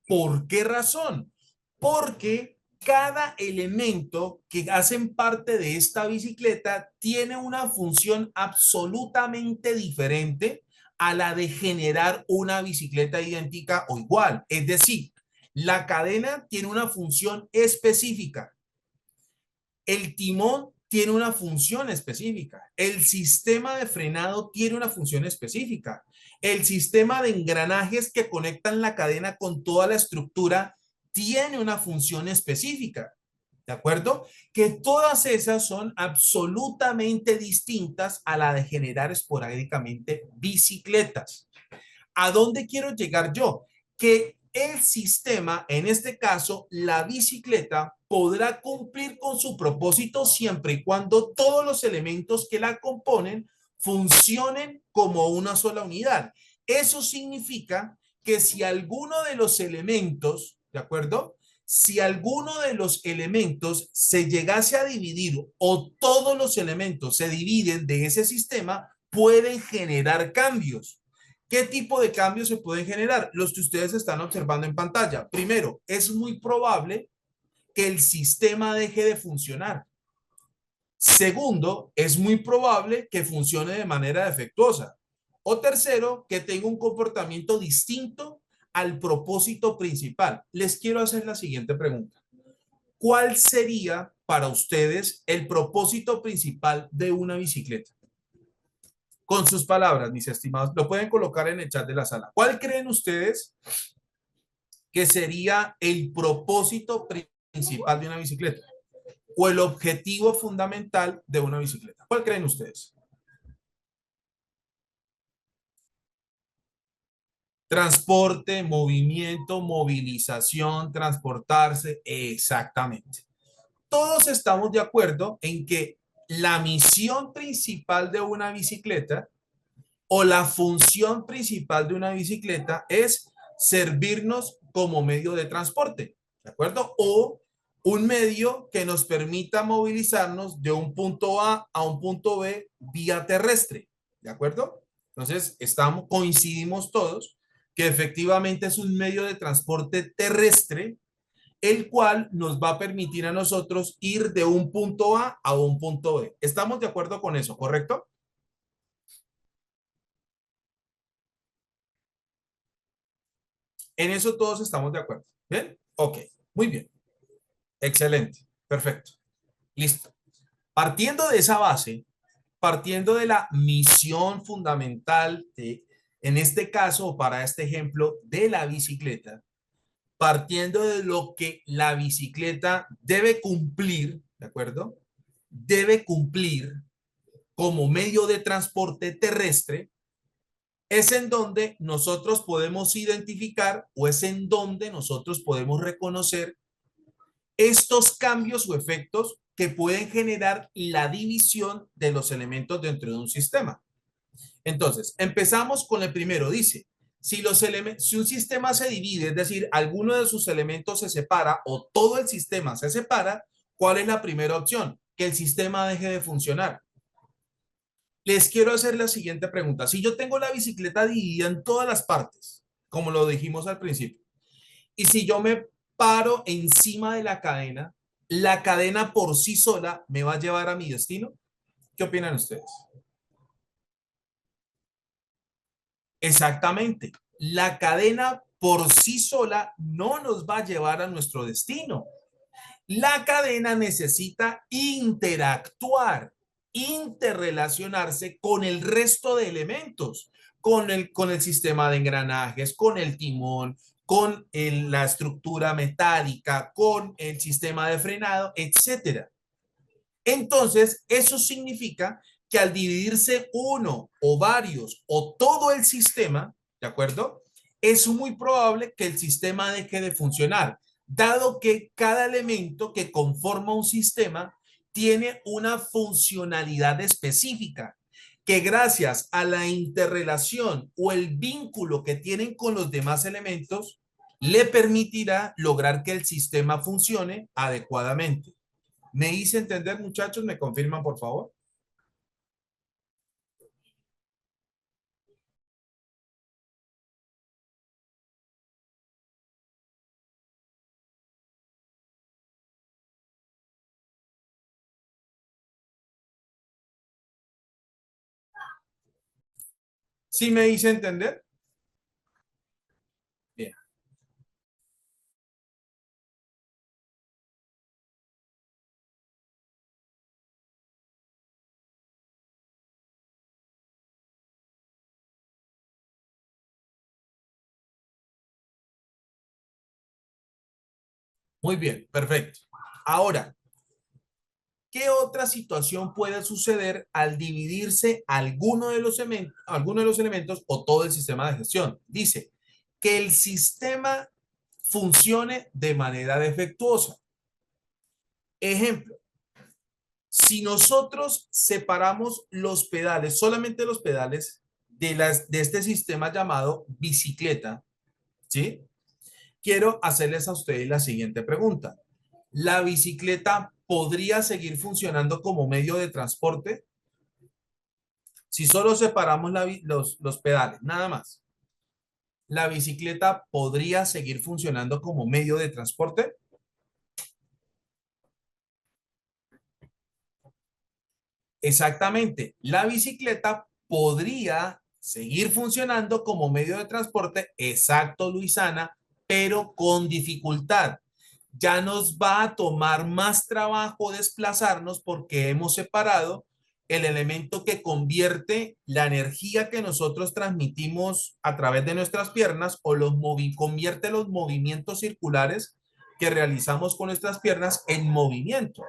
¿Por qué razón? Porque cada elemento que hacen parte de esta bicicleta tiene una función absolutamente diferente a la de generar una bicicleta idéntica o igual. Es decir, la cadena tiene una función específica. El timón tiene una función específica. El sistema de frenado tiene una función específica. El sistema de engranajes que conectan la cadena con toda la estructura tiene una función específica. ¿De acuerdo? Que todas esas son absolutamente distintas a la de generar esporádicamente bicicletas. ¿A dónde quiero llegar yo? Que el sistema, en este caso, la bicicleta, podrá cumplir con su propósito siempre y cuando todos los elementos que la componen funcionen como una sola unidad. Eso significa que si alguno de los elementos, ¿de acuerdo? Si alguno de los elementos se llegase a dividir o todos los elementos se dividen de ese sistema, pueden generar cambios. ¿Qué tipo de cambios se pueden generar? Los que ustedes están observando en pantalla. Primero, es muy probable que el sistema deje de funcionar. Segundo, es muy probable que funcione de manera defectuosa. O tercero, que tenga un comportamiento distinto al propósito principal. Les quiero hacer la siguiente pregunta. ¿Cuál sería para ustedes el propósito principal de una bicicleta? Con sus palabras, mis estimados, lo pueden colocar en el chat de la sala. ¿Cuál creen ustedes que sería el propósito principal de una bicicleta? ¿O el objetivo fundamental de una bicicleta? ¿Cuál creen ustedes? Transporte, movimiento, movilización, transportarse, exactamente. Todos estamos de acuerdo en que la misión principal de una bicicleta o la función principal de una bicicleta es servirnos como medio de transporte, ¿de acuerdo? O un medio que nos permita movilizarnos de un punto A un punto B vía terrestre, ¿de acuerdo? Entonces, coincidimos todos que efectivamente es un medio de transporte terrestre el cual nos va a permitir a nosotros ir de un punto A un punto B. ¿Estamos de acuerdo con eso, correcto? En eso todos estamos de acuerdo. ¿Bien? Ok, muy bien. Excelente. Perfecto. Listo. Partiendo de esa base, partiendo de la misión fundamental de, en este caso, o para este ejemplo, de la bicicleta, partiendo de lo que la bicicleta debe cumplir, ¿de acuerdo? Debe cumplir como medio de transporte terrestre, es en donde nosotros podemos identificar o es en donde nosotros podemos reconocer estos cambios o efectos que pueden generar la división de los elementos dentro de un sistema. Entonces, empezamos con el primero. Dice, si un sistema se divide, es decir, alguno de sus elementos se separa o todo el sistema se separa, ¿cuál es la primera opción? Que el sistema deje de funcionar. Les quiero hacer la siguiente pregunta. Si yo tengo la bicicleta dividida en todas las partes, como lo dijimos al principio, y si yo me paro encima de la cadena por sí sola me va a llevar a mi destino. ¿Qué opinan ustedes? Exactamente. La cadena por sí sola no nos va a llevar a nuestro destino. La cadena necesita interactuar, interrelacionarse con el resto de elementos, con el sistema de engranajes, con el timón, la estructura metálica, con el sistema de frenado, etcétera. Entonces, eso significa que al dividirse uno o varios o todo el sistema, ¿de acuerdo? Es muy probable que el sistema deje de funcionar, dado que cada elemento que conforma un sistema tiene una funcionalidad específica, que gracias a la interrelación o el vínculo que tienen con los demás elementos, le permitirá lograr que el sistema funcione adecuadamente. ¿Me hice entender, muchachos? ¿Me confirman, por favor? ¿Sí me hice entender? Bien. Muy bien, perfecto. Ahora, ¿qué otra situación puede suceder al dividirse alguno de los elementos o todo el sistema de gestión? Dice que el sistema funcione de manera defectuosa. Ejemplo, si nosotros separamos los pedales, solamente los pedales de este sistema llamado bicicleta, ¿sí? Quiero hacerles a ustedes la siguiente pregunta. ¿La bicicleta podría seguir funcionando como medio de transporte? Si solo separamos los pedales, nada más. ¿La bicicleta podría seguir funcionando como medio de transporte? Exactamente. La bicicleta podría seguir funcionando como medio de transporte, exacto, Luisana, pero con dificultad. Ya nos va a tomar más trabajo desplazarnos porque hemos separado el elemento que convierte la energía que nosotros transmitimos a través de nuestras piernas o convierte los movimientos circulares que realizamos con nuestras piernas en movimiento.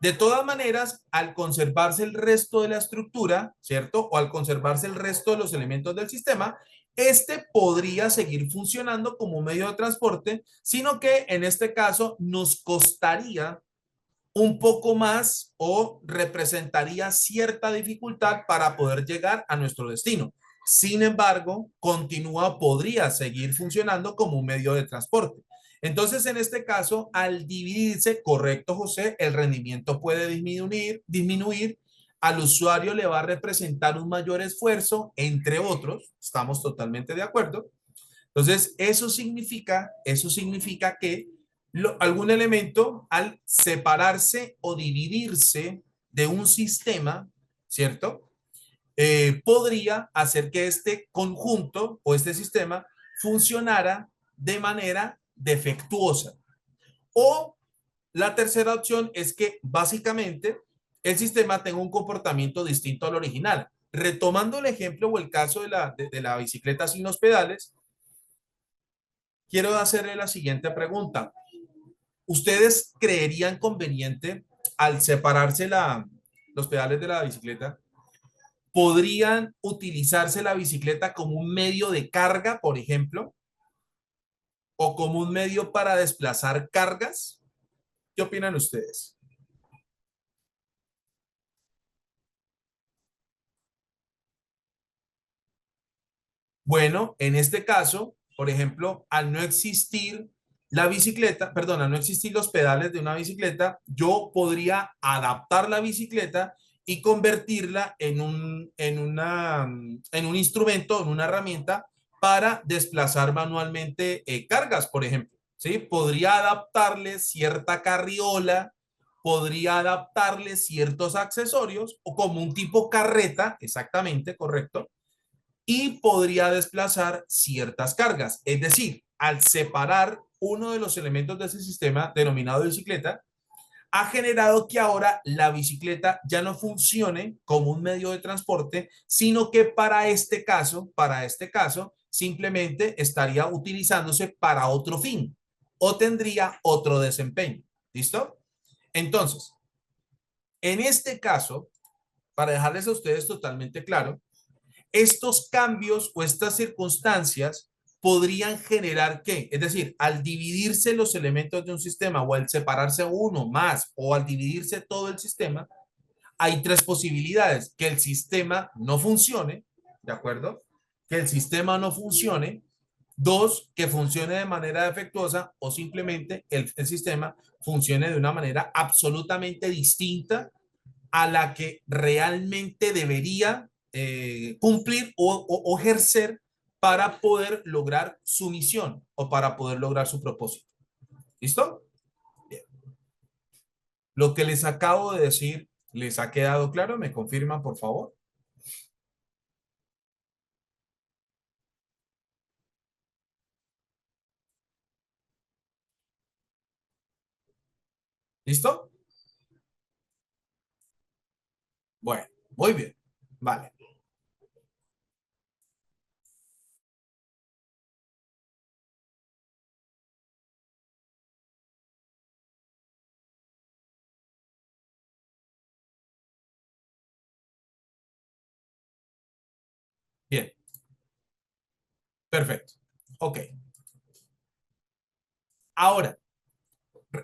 De todas maneras, al conservarse el resto de la estructura, ¿cierto? O al conservarse el resto de los elementos del sistema, este podría seguir funcionando como medio de transporte, sino que en este caso nos costaría un poco más o representaría cierta dificultad para poder llegar a nuestro destino. Sin embargo, podría seguir funcionando como un medio de transporte. Entonces, en este caso, al dividirse, correcto, José, el rendimiento puede disminuir, al usuario le va a representar un mayor esfuerzo, entre otros, estamos totalmente de acuerdo. Entonces, eso significa que algún elemento al separarse o dividirse de un sistema, ¿cierto? Podría hacer que este conjunto o este sistema funcionara de manera defectuosa. O la tercera opción es que básicamente el sistema tenga un comportamiento distinto al original. Retomando el ejemplo o el caso de la bicicleta sin los pedales, quiero hacerle la siguiente pregunta. ¿Ustedes creerían conveniente al separarse los pedales de la bicicleta, podrían utilizarse la bicicleta como un medio de carga, por ejemplo, o como un medio para desplazar cargas? ¿Qué opinan ustedes? Bueno, en este caso, por ejemplo, al no existir la bicicleta, perdón, al no existir los pedales de una bicicleta, yo podría adaptar la bicicleta y convertirla en un instrumento, en una herramienta para desplazar manualmente cargas, por ejemplo. ¿Sí? Podría adaptarle cierta carriola, podría adaptarle ciertos accesorios o como un tipo carreta, exactamente, correcto, y podría desplazar ciertas cargas. Es decir, al separar uno de los elementos de ese sistema denominado bicicleta, ha generado que ahora la bicicleta ya no funcione como un medio de transporte, sino que para este caso, simplemente estaría utilizándose para otro fin o tendría otro desempeño. ¿Listo? Entonces, en este caso, para dejarles a ustedes totalmente claro, estos cambios o estas circunstancias podrían generar ¿qué? Es decir, al dividirse los elementos de un sistema o al separarse uno más o al dividirse todo el sistema, hay tres posibilidades: que el sistema no funcione, ¿de acuerdo? Que el sistema no funcione. Dos, que funcione de manera defectuosa o simplemente el sistema funcione de una manera absolutamente distinta a la que realmente debería cumplir o ejercer para poder lograr su misión o para poder lograr su propósito. ¿Listo? Bien. Lo que les acabo de decir, ¿les ha quedado claro? ¿Me confirman, por favor? ¿Listo? Bueno, muy bien. Vale. Bien, perfecto. Ok. Ahora,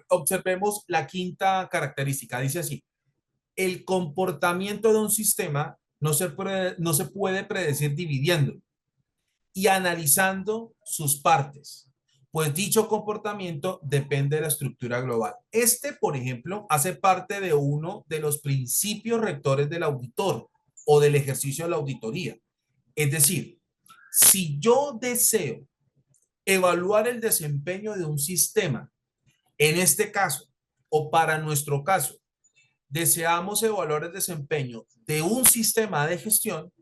observemos la quinta característica. Dice así, el comportamiento de un sistema no se puede predecir dividiendo y analizando sus partes, pues dicho comportamiento depende de la estructura global. Este, por ejemplo, hace parte de uno de los principios rectores del auditor o del ejercicio de la auditoría. Es decir, si yo deseo evaluar el desempeño de un sistema, en este caso, o para nuestro caso, deseamos evaluar el desempeño de un sistema de gestión,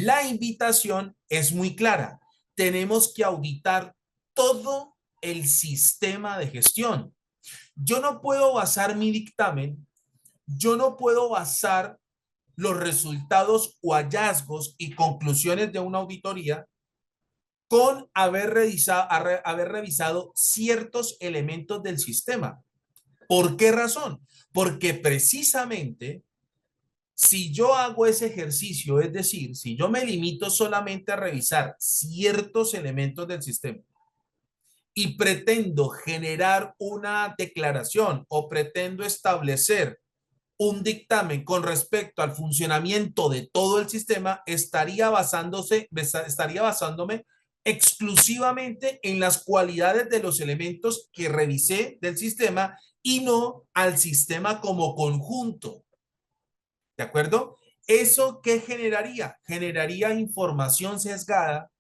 la invitación es muy clara. Tenemos que auditar todo el sistema de gestión. Yo no puedo basar mi dictamen, yo no puedo basar los resultados o hallazgos y conclusiones de una auditoría con haber revisado ciertos elementos del sistema. ¿Por qué razón? Porque precisamente si yo hago ese ejercicio, es decir, si yo me limito solamente a revisar ciertos elementos del sistema y pretendo generar una declaración o pretendo establecer un dictamen con respecto al funcionamiento de todo el sistema, estaría basándome exclusivamente en las cualidades de los elementos que revisé del sistema y no al sistema como conjunto. ¿De acuerdo? ¿Eso qué generaría? Generaría información sesgada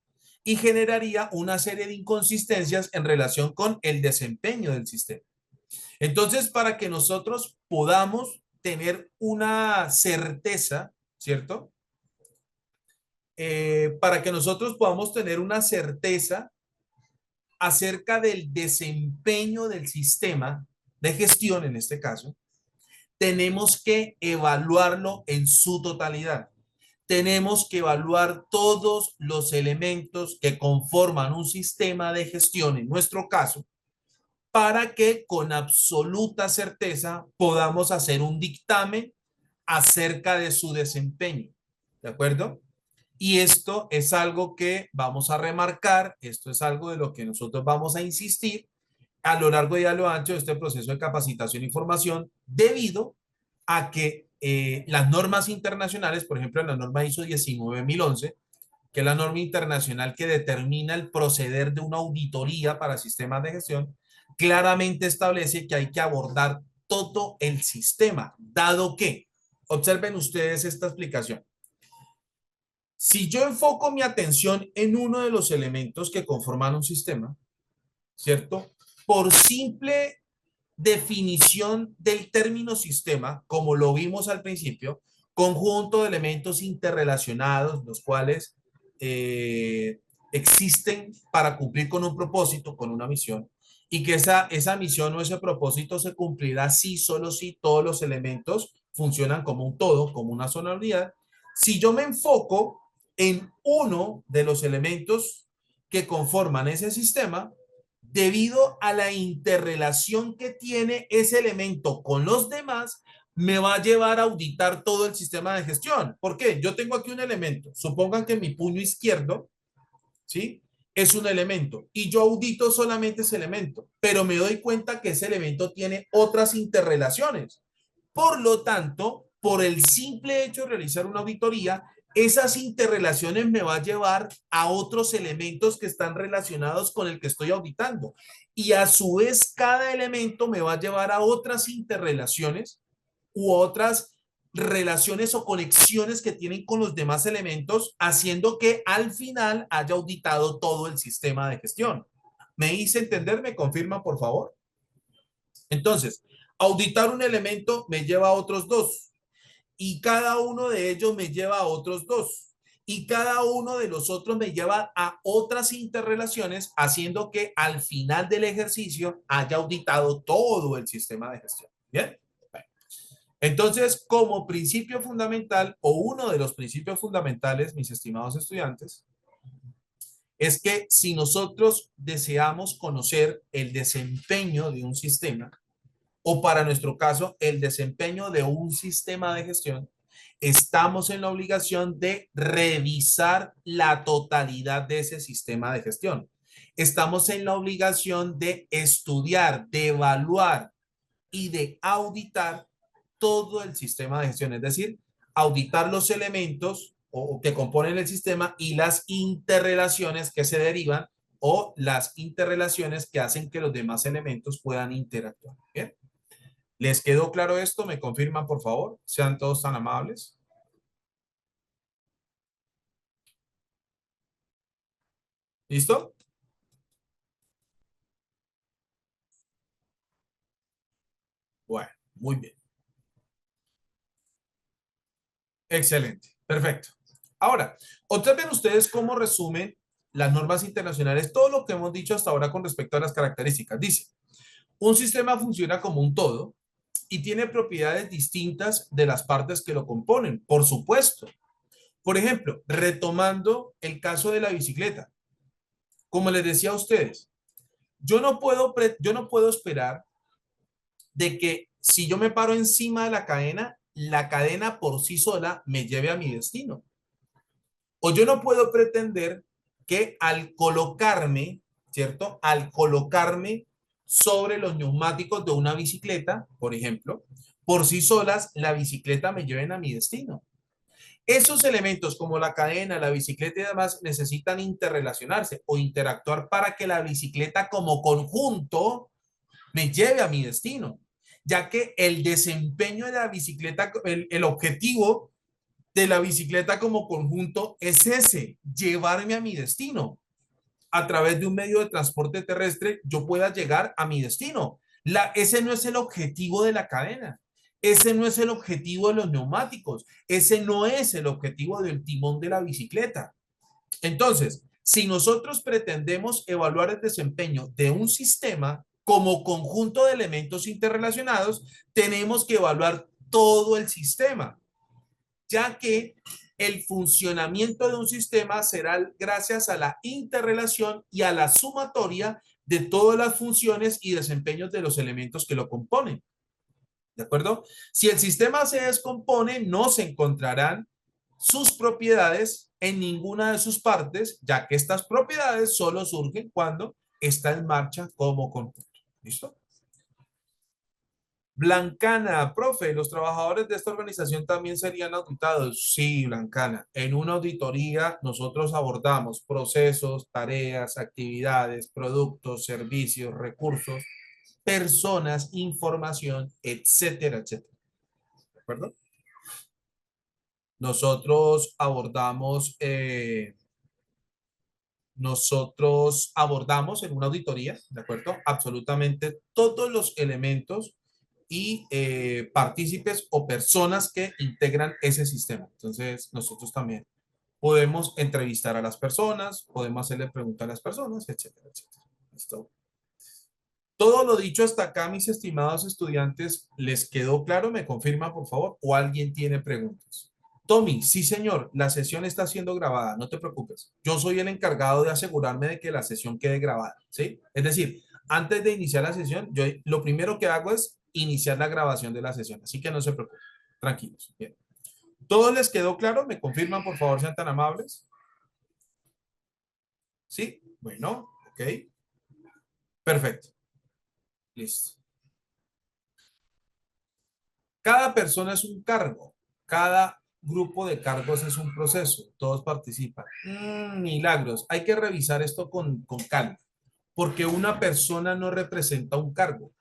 y generaría una serie de inconsistencias en relación con el desempeño del sistema. Entonces, para que nosotros podamos tener una certeza, ¿cierto? Para que nosotros podamos tener una certeza acerca del desempeño del sistema de gestión, en este caso, tenemos que evaluarlo en su totalidad. Tenemos que evaluar todos los elementos que conforman un sistema de gestión, en nuestro caso, para que con absoluta certeza podamos hacer un dictamen acerca de su desempeño. ¿De acuerdo? Y esto es algo que vamos a remarcar, esto es algo de lo que nosotros vamos a insistir a lo largo y a lo ancho de este proceso de capacitación y formación, debido a que las normas internacionales, por ejemplo, la norma ISO 19011, que es la norma internacional que determina el proceder de una auditoría para sistemas de gestión, claramente establece que hay que abordar todo el sistema, dado que, observen ustedes esta explicación. Si yo enfoco mi atención en uno de los elementos que conforman un sistema, ¿cierto? Por simple definición del término sistema, como lo vimos al principio, conjunto de elementos interrelacionados, los cuales eh, existen para cumplir con un propósito, con una misión, y que esa misión o ese propósito se cumplirá si, solo si todos los elementos funcionan como un todo, como una sola unidad. Si yo me enfoco en uno de los elementos que conforman ese sistema, debido a la interrelación que tiene ese elemento con los demás, me va a llevar a auditar todo el sistema de gestión. ¿Por qué? Yo tengo aquí un elemento. Supongan que mi puño izquierdo, ¿sí? Es un elemento y yo audito solamente ese elemento, pero me doy cuenta que ese elemento tiene otras interrelaciones. Por lo tanto, por el simple hecho de realizar una auditoría, esas interrelaciones me va a llevar a otros elementos que están relacionados con el que estoy auditando. Y a su vez, cada elemento me va a llevar a otras interrelaciones u otras relaciones o conexiones que tienen con los demás elementos, haciendo que al final haya auditado todo el sistema de gestión. ¿Me hice entender? ¿Me confirman, por favor? Entonces, auditar un elemento me lleva a otros dos y cada uno de ellos me lleva a otros dos y cada uno de los otros me lleva a otras interrelaciones, haciendo que al final del ejercicio haya auditado todo el sistema de gestión. ¿Bien? Entonces, como principio fundamental o uno de los principios fundamentales, mis estimados estudiantes, es que si nosotros deseamos conocer el desempeño de un sistema, o para nuestro caso, el desempeño de un sistema de gestión, Estamos en la obligación de revisar la totalidad de ese sistema de gestión. Estamos en la obligación de estudiar, de evaluar y de auditar todo el sistema de gestión, es decir, auditar los elementos o que componen el sistema y las interrelaciones que se derivan o las interrelaciones que hacen que los demás elementos puedan interactuar. ¿Bien? ¿Les quedó claro esto? ¿Me confirman, por favor? Sean todos tan amables. ¿Listo? Bueno, muy bien. Excelente. Perfecto. Ahora, observen ustedes cómo resumen las normas internacionales todo lo que hemos dicho hasta ahora con respecto a las características. Dice, un sistema funciona como un todo y tiene propiedades distintas de las partes que lo componen, por supuesto. Por ejemplo, retomando el caso de la bicicleta, como les decía a ustedes, yo no puedo esperar de que si yo me paro encima de la cadena por sí sola me lleve a mi destino. O yo no puedo pretender que al colocarme, ¿cierto? Al colocarme sobre los neumáticos de una bicicleta, por ejemplo, por sí solas, la bicicleta me lleven a mi destino. Esos elementos como la cadena, la bicicleta y demás necesitan interrelacionarse o interactuar para que la bicicleta como conjunto me lleve a mi destino, ya que el desempeño de la bicicleta, el objetivo de la bicicleta como conjunto es ese, llevarme a mi destino. A través de un medio de transporte terrestre, yo pueda llegar a mi destino. Ese no es el objetivo de la cadena. Ese no es el objetivo de los neumáticos. Ese no es el objetivo del timón de la bicicleta. Entonces, si nosotros pretendemos evaluar el desempeño de un sistema como conjunto de elementos interrelacionados, tenemos que evaluar todo el sistema, ya que el funcionamiento de un sistema será gracias a la interrelación y a la sumatoria de todas las funciones y desempeños de los elementos que lo componen. ¿De acuerdo? Si el sistema se descompone, no se encontrarán sus propiedades en ninguna de sus partes, ya que estas propiedades solo surgen cuando está en marcha como conjunto. ¿Listo? Blancana, profe, ¿los trabajadores de esta organización también serían auditados? Sí, Blancana. En una auditoría nosotros abordamos procesos, tareas, actividades, productos, servicios, recursos, personas, información, etcétera, etcétera. ¿De acuerdo? Nosotros abordamos, nosotros abordamos en una auditoría, ¿de acuerdo? Absolutamente todos los elementos y partícipes o personas que integran ese sistema. Entonces, nosotros también podemos entrevistar a las personas, podemos hacerle preguntas a las personas, etcétera, etcétera. ¿Listo? Todo lo dicho hasta acá, mis estimados estudiantes, ¿les quedó claro? ¿Me confirma, por favor? ¿O alguien tiene preguntas? Tommy, sí, señor, la sesión está siendo grabada, no te preocupes. Yo soy el encargado de asegurarme de que la sesión quede grabada, ¿sí? Es decir, antes de iniciar la sesión, yo lo primero que hago es iniciar la grabación de la sesión, así que no se preocupen, tranquilos. Bien. ¿Todo les quedó claro? ¿Me confirman, por favor, sean tan amables? ¿Sí? Bueno, ok. Perfecto. Listo. Cada persona es un cargo, cada grupo de cargos es un proceso, todos participan. Milagros, hay que revisar esto con calma, porque una persona no representa un cargo.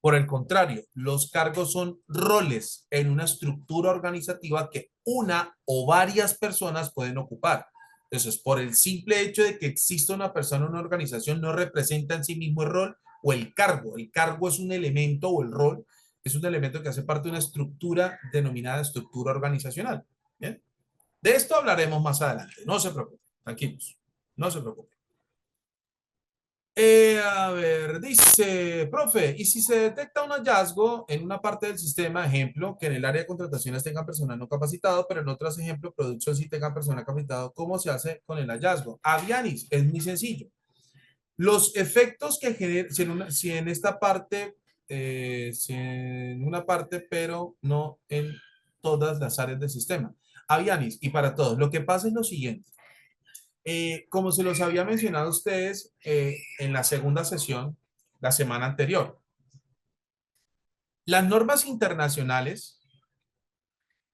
Por el contrario, los cargos son roles en una estructura organizativa que una o varias personas pueden ocupar. Entonces, por el simple hecho de que exista una persona en una organización, no representa en sí mismo el rol o el cargo. El cargo es un elemento o el rol es un elemento que hace parte de una estructura denominada estructura organizacional. ¿Bien? De esto hablaremos más adelante. No se preocupen, tranquilos, no se preocupen. A ver, dice, profe, ¿y si se detecta un hallazgo en una parte del sistema, ejemplo, que en el área de contrataciones tengan personal no capacitado, pero en otras, ejemplo, producción sí tengan personal capacitado, ¿cómo se hace con el hallazgo? Avianis, es muy sencillo. Los efectos que genera, si en esta parte, si en una parte, pero no en todas las áreas del sistema. Avianis, y para todos. Lo que pasa es lo siguiente. Como se los había mencionado a ustedes en la segunda sesión, la semana anterior, las normas internacionales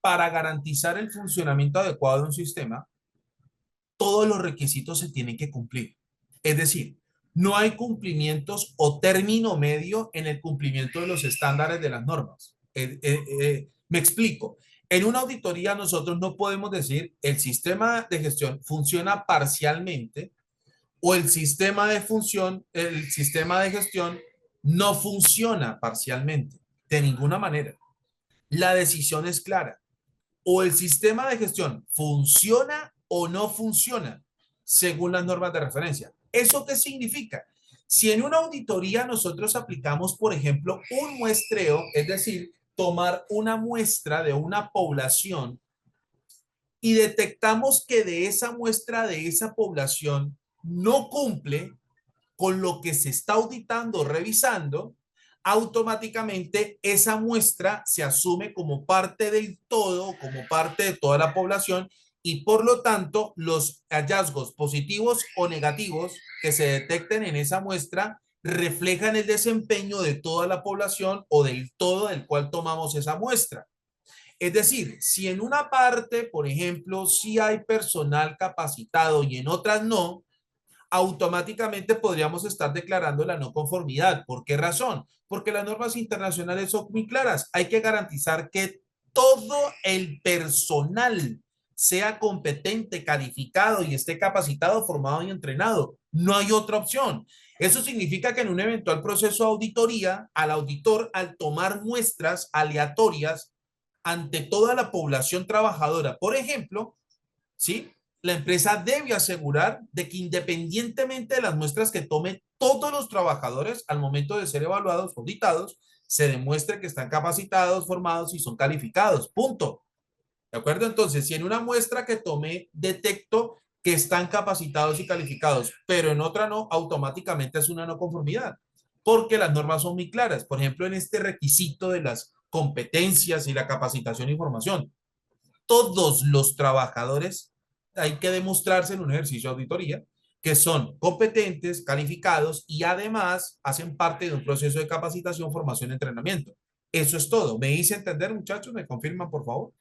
para garantizar el funcionamiento adecuado de un sistema, todos los requisitos se tienen que cumplir. Es decir, no hay cumplimientos o término medio en el cumplimiento de los estándares de las normas. Me explico. En una auditoría nosotros no podemos decir el sistema de gestión funciona parcialmente o el sistema de gestión no funciona parcialmente. De ninguna manera. La decisión es clara. O el sistema de gestión funciona o no funciona según las normas de referencia. ¿Eso qué significa? Si en una auditoría nosotros aplicamos, por ejemplo, un muestreo, es decir, tomar una muestra de una población y detectamos que de esa muestra de esa población no cumple con lo que se está auditando o revisando, automáticamente esa muestra se asume como parte del todo, como parte de toda la población y por lo tanto los hallazgos positivos o negativos que se detecten en esa muestra reflejan el desempeño de toda la población o del todo del cual tomamos esa muestra. Es decir, si en una parte, por ejemplo, sí hay personal capacitado y en otras no, automáticamente podríamos estar declarando la no conformidad. ¿Por qué razón? Porque las normas internacionales son muy claras. Hay que garantizar que todo el personal sea competente, calificado y esté capacitado, formado y entrenado. No hay otra opción. Eso significa que en un eventual proceso de auditoría, al auditor, al tomar muestras aleatorias ante toda la población trabajadora, por ejemplo, ¿sí? La empresa debe asegurar de que independientemente de las muestras que tomen todos los trabajadores al momento de ser evaluados, auditados, se demuestre que están capacitados, formados y son calificados. Punto. ¿De acuerdo? Entonces, si en una muestra que tomé detecto que están capacitados y calificados, pero en otra no, automáticamente es una no conformidad, porque las normas son muy claras. Por ejemplo, en este requisito de las competencias y la capacitación y formación, todos los trabajadores hay que demostrarse en un ejercicio de auditoría que son competentes, calificados y además hacen parte de un proceso de capacitación, formación y entrenamiento. Eso es todo. ¿Me hice entender, muchachos? ¿Me confirman, por favor?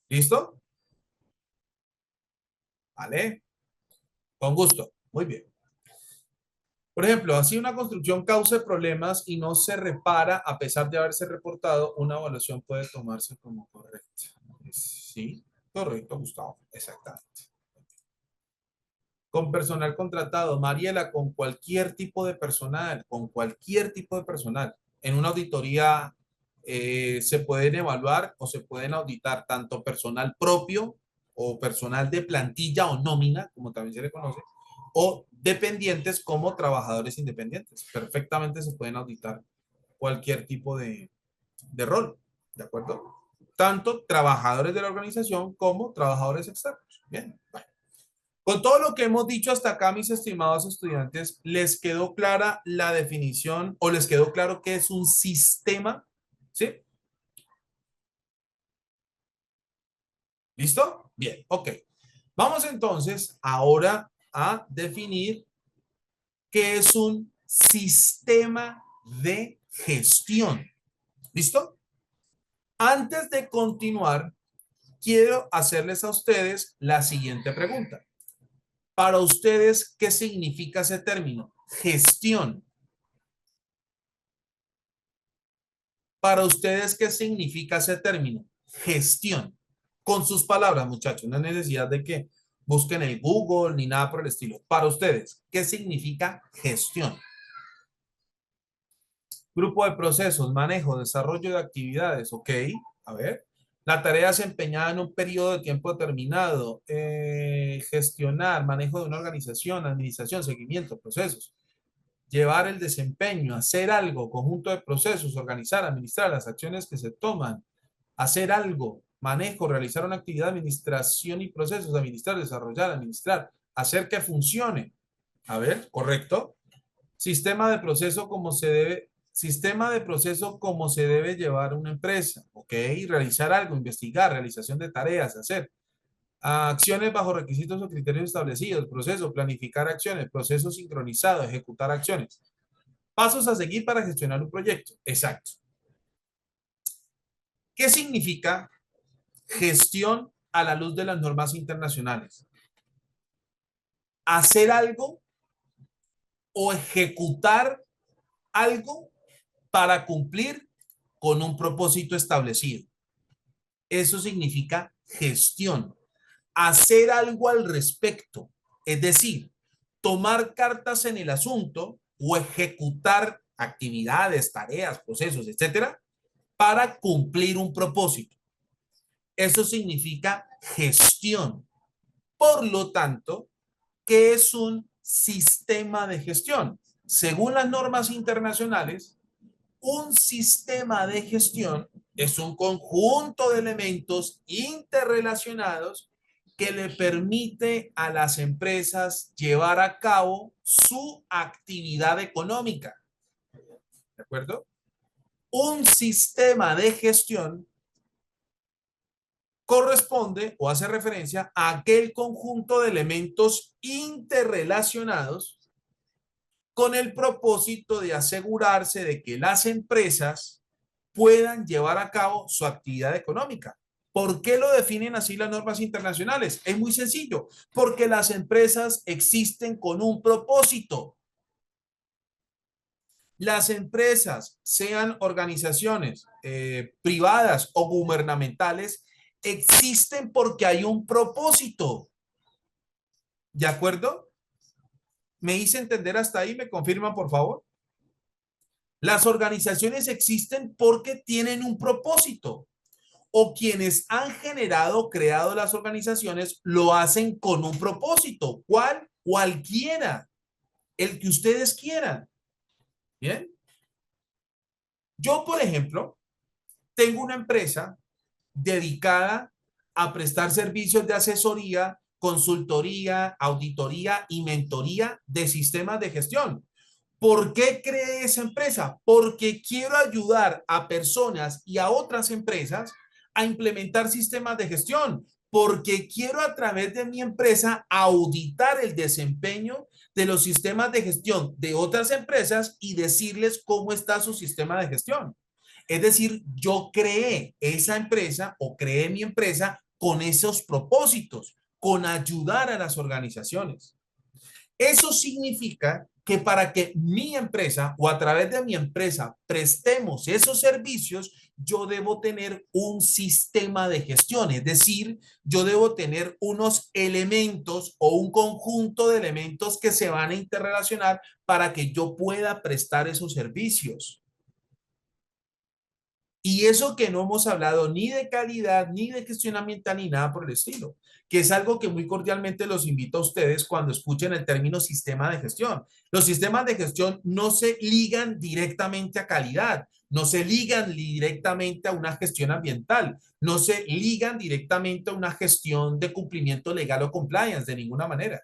¿Listo? Vale. Con gusto. Muy bien. Por ejemplo, así una construcción cause problemas y no se repara a pesar de haberse reportado, una evaluación puede tomarse como correcta. Sí, correcto, Gustavo. Exactamente. Con personal contratado, Mariela, con cualquier tipo de personal, con cualquier tipo de personal. En una auditoría se pueden evaluar o se pueden auditar tanto personal propio o personal de plantilla o nómina, como también se le conoce, o dependientes como trabajadores independientes. Perfectamente se pueden auditar cualquier tipo de rol, ¿de acuerdo? Tanto trabajadores de la organización como trabajadores externos. Bien, bueno. Con todo lo que hemos dicho hasta acá, mis estimados estudiantes, ¿les quedó clara la definición o les quedó claro qué es un sistema? ¿Sí? ¿Listo? Bien, ok. Vamos entonces ahora a definir qué es un sistema de gestión. ¿Listo? Antes de continuar, quiero hacerles a ustedes la siguiente pregunta. Para ustedes, ¿qué significa ese término? Gestión. Para ustedes, ¿qué significa ese término? Gestión. Con sus palabras, muchachos, no hay necesidad de que busquen el Google ni nada por el estilo. Para ustedes, ¿qué significa gestión? Grupo de procesos, manejo, desarrollo de actividades, ok. A ver. La tarea desempeñada en un periodo de tiempo determinado, gestionar, manejo de una organización, administración, seguimiento, procesos. Llevar el desempeño, hacer algo, conjunto de procesos, organizar, administrar las acciones que se toman, hacer algo, manejo, realizar una actividad, administración y procesos, administrar, desarrollar, administrar, hacer que funcione. A ver, correcto. Sistema de proceso como se debe, sistema de proceso como se debe llevar una empresa. Ok, realizar algo, investigar, realización de tareas, hacer. Acciones bajo requisitos o criterios establecidos. Proceso, planificar acciones. Proceso sincronizado, ejecutar acciones. Pasos a seguir para gestionar un proyecto. Exacto. ¿Qué significa gestión a la luz de las normas internacionales? Hacer algo o ejecutar algo para cumplir con un propósito establecido. Eso significa gestión. Hacer algo al respecto, es decir, tomar cartas en el asunto o ejecutar actividades, tareas, procesos, etcétera, para cumplir un propósito. Eso significa gestión. Por lo tanto, ¿qué es un sistema de gestión? Según las normas internacionales, un sistema de gestión es un conjunto de elementos interrelacionados que le permite a las empresas llevar a cabo su actividad económica. ¿De acuerdo? Un sistema de gestión corresponde o hace referencia a aquel conjunto de elementos interrelacionados con el propósito de asegurarse de que las empresas puedan llevar a cabo su actividad económica. ¿Por qué lo definen así las normas internacionales? Es muy sencillo, porque las empresas existen con un propósito. Las empresas, sean organizaciones privadas o gubernamentales, existen porque hay un propósito. ¿De acuerdo? ¿Me hice entender hasta ahí? ¿Me confirman, por favor? Las organizaciones existen porque tienen un propósito, o quienes han generado, creado las organizaciones, lo hacen con un propósito. ¿Cuál? Cualquiera, el que ustedes quieran. Bien. Yo, por ejemplo, tengo una empresa dedicada a prestar servicios de asesoría, consultoría, auditoría y mentoría de sistemas de gestión. ¿Por qué creé esa empresa? Porque quiero ayudar a personas y a otras empresas a implementar sistemas de gestión, porque quiero a través de mi empresa auditar el desempeño de los sistemas de gestión de otras empresas y decirles cómo está su sistema de gestión. Es decir, yo creé esa empresa o creé mi empresa con esos propósitos, con ayudar a las organizaciones. Eso significa que para que mi empresa o a través de mi empresa prestemos esos servicios, yo debo tener un sistema de gestión, es decir, yo debo tener unos elementos o un conjunto de elementos que se van a interrelacionar para que yo pueda prestar esos servicios. Y eso que no hemos hablado ni de calidad, ni de gestión ambiental, ni nada por el estilo, que es algo que muy cordialmente los invito a ustedes cuando escuchen el término sistema de gestión. Los sistemas de gestión no se ligan directamente a calidad, no se ligan directamente a una gestión ambiental, no se ligan directamente a una gestión de cumplimiento legal o compliance de ninguna manera.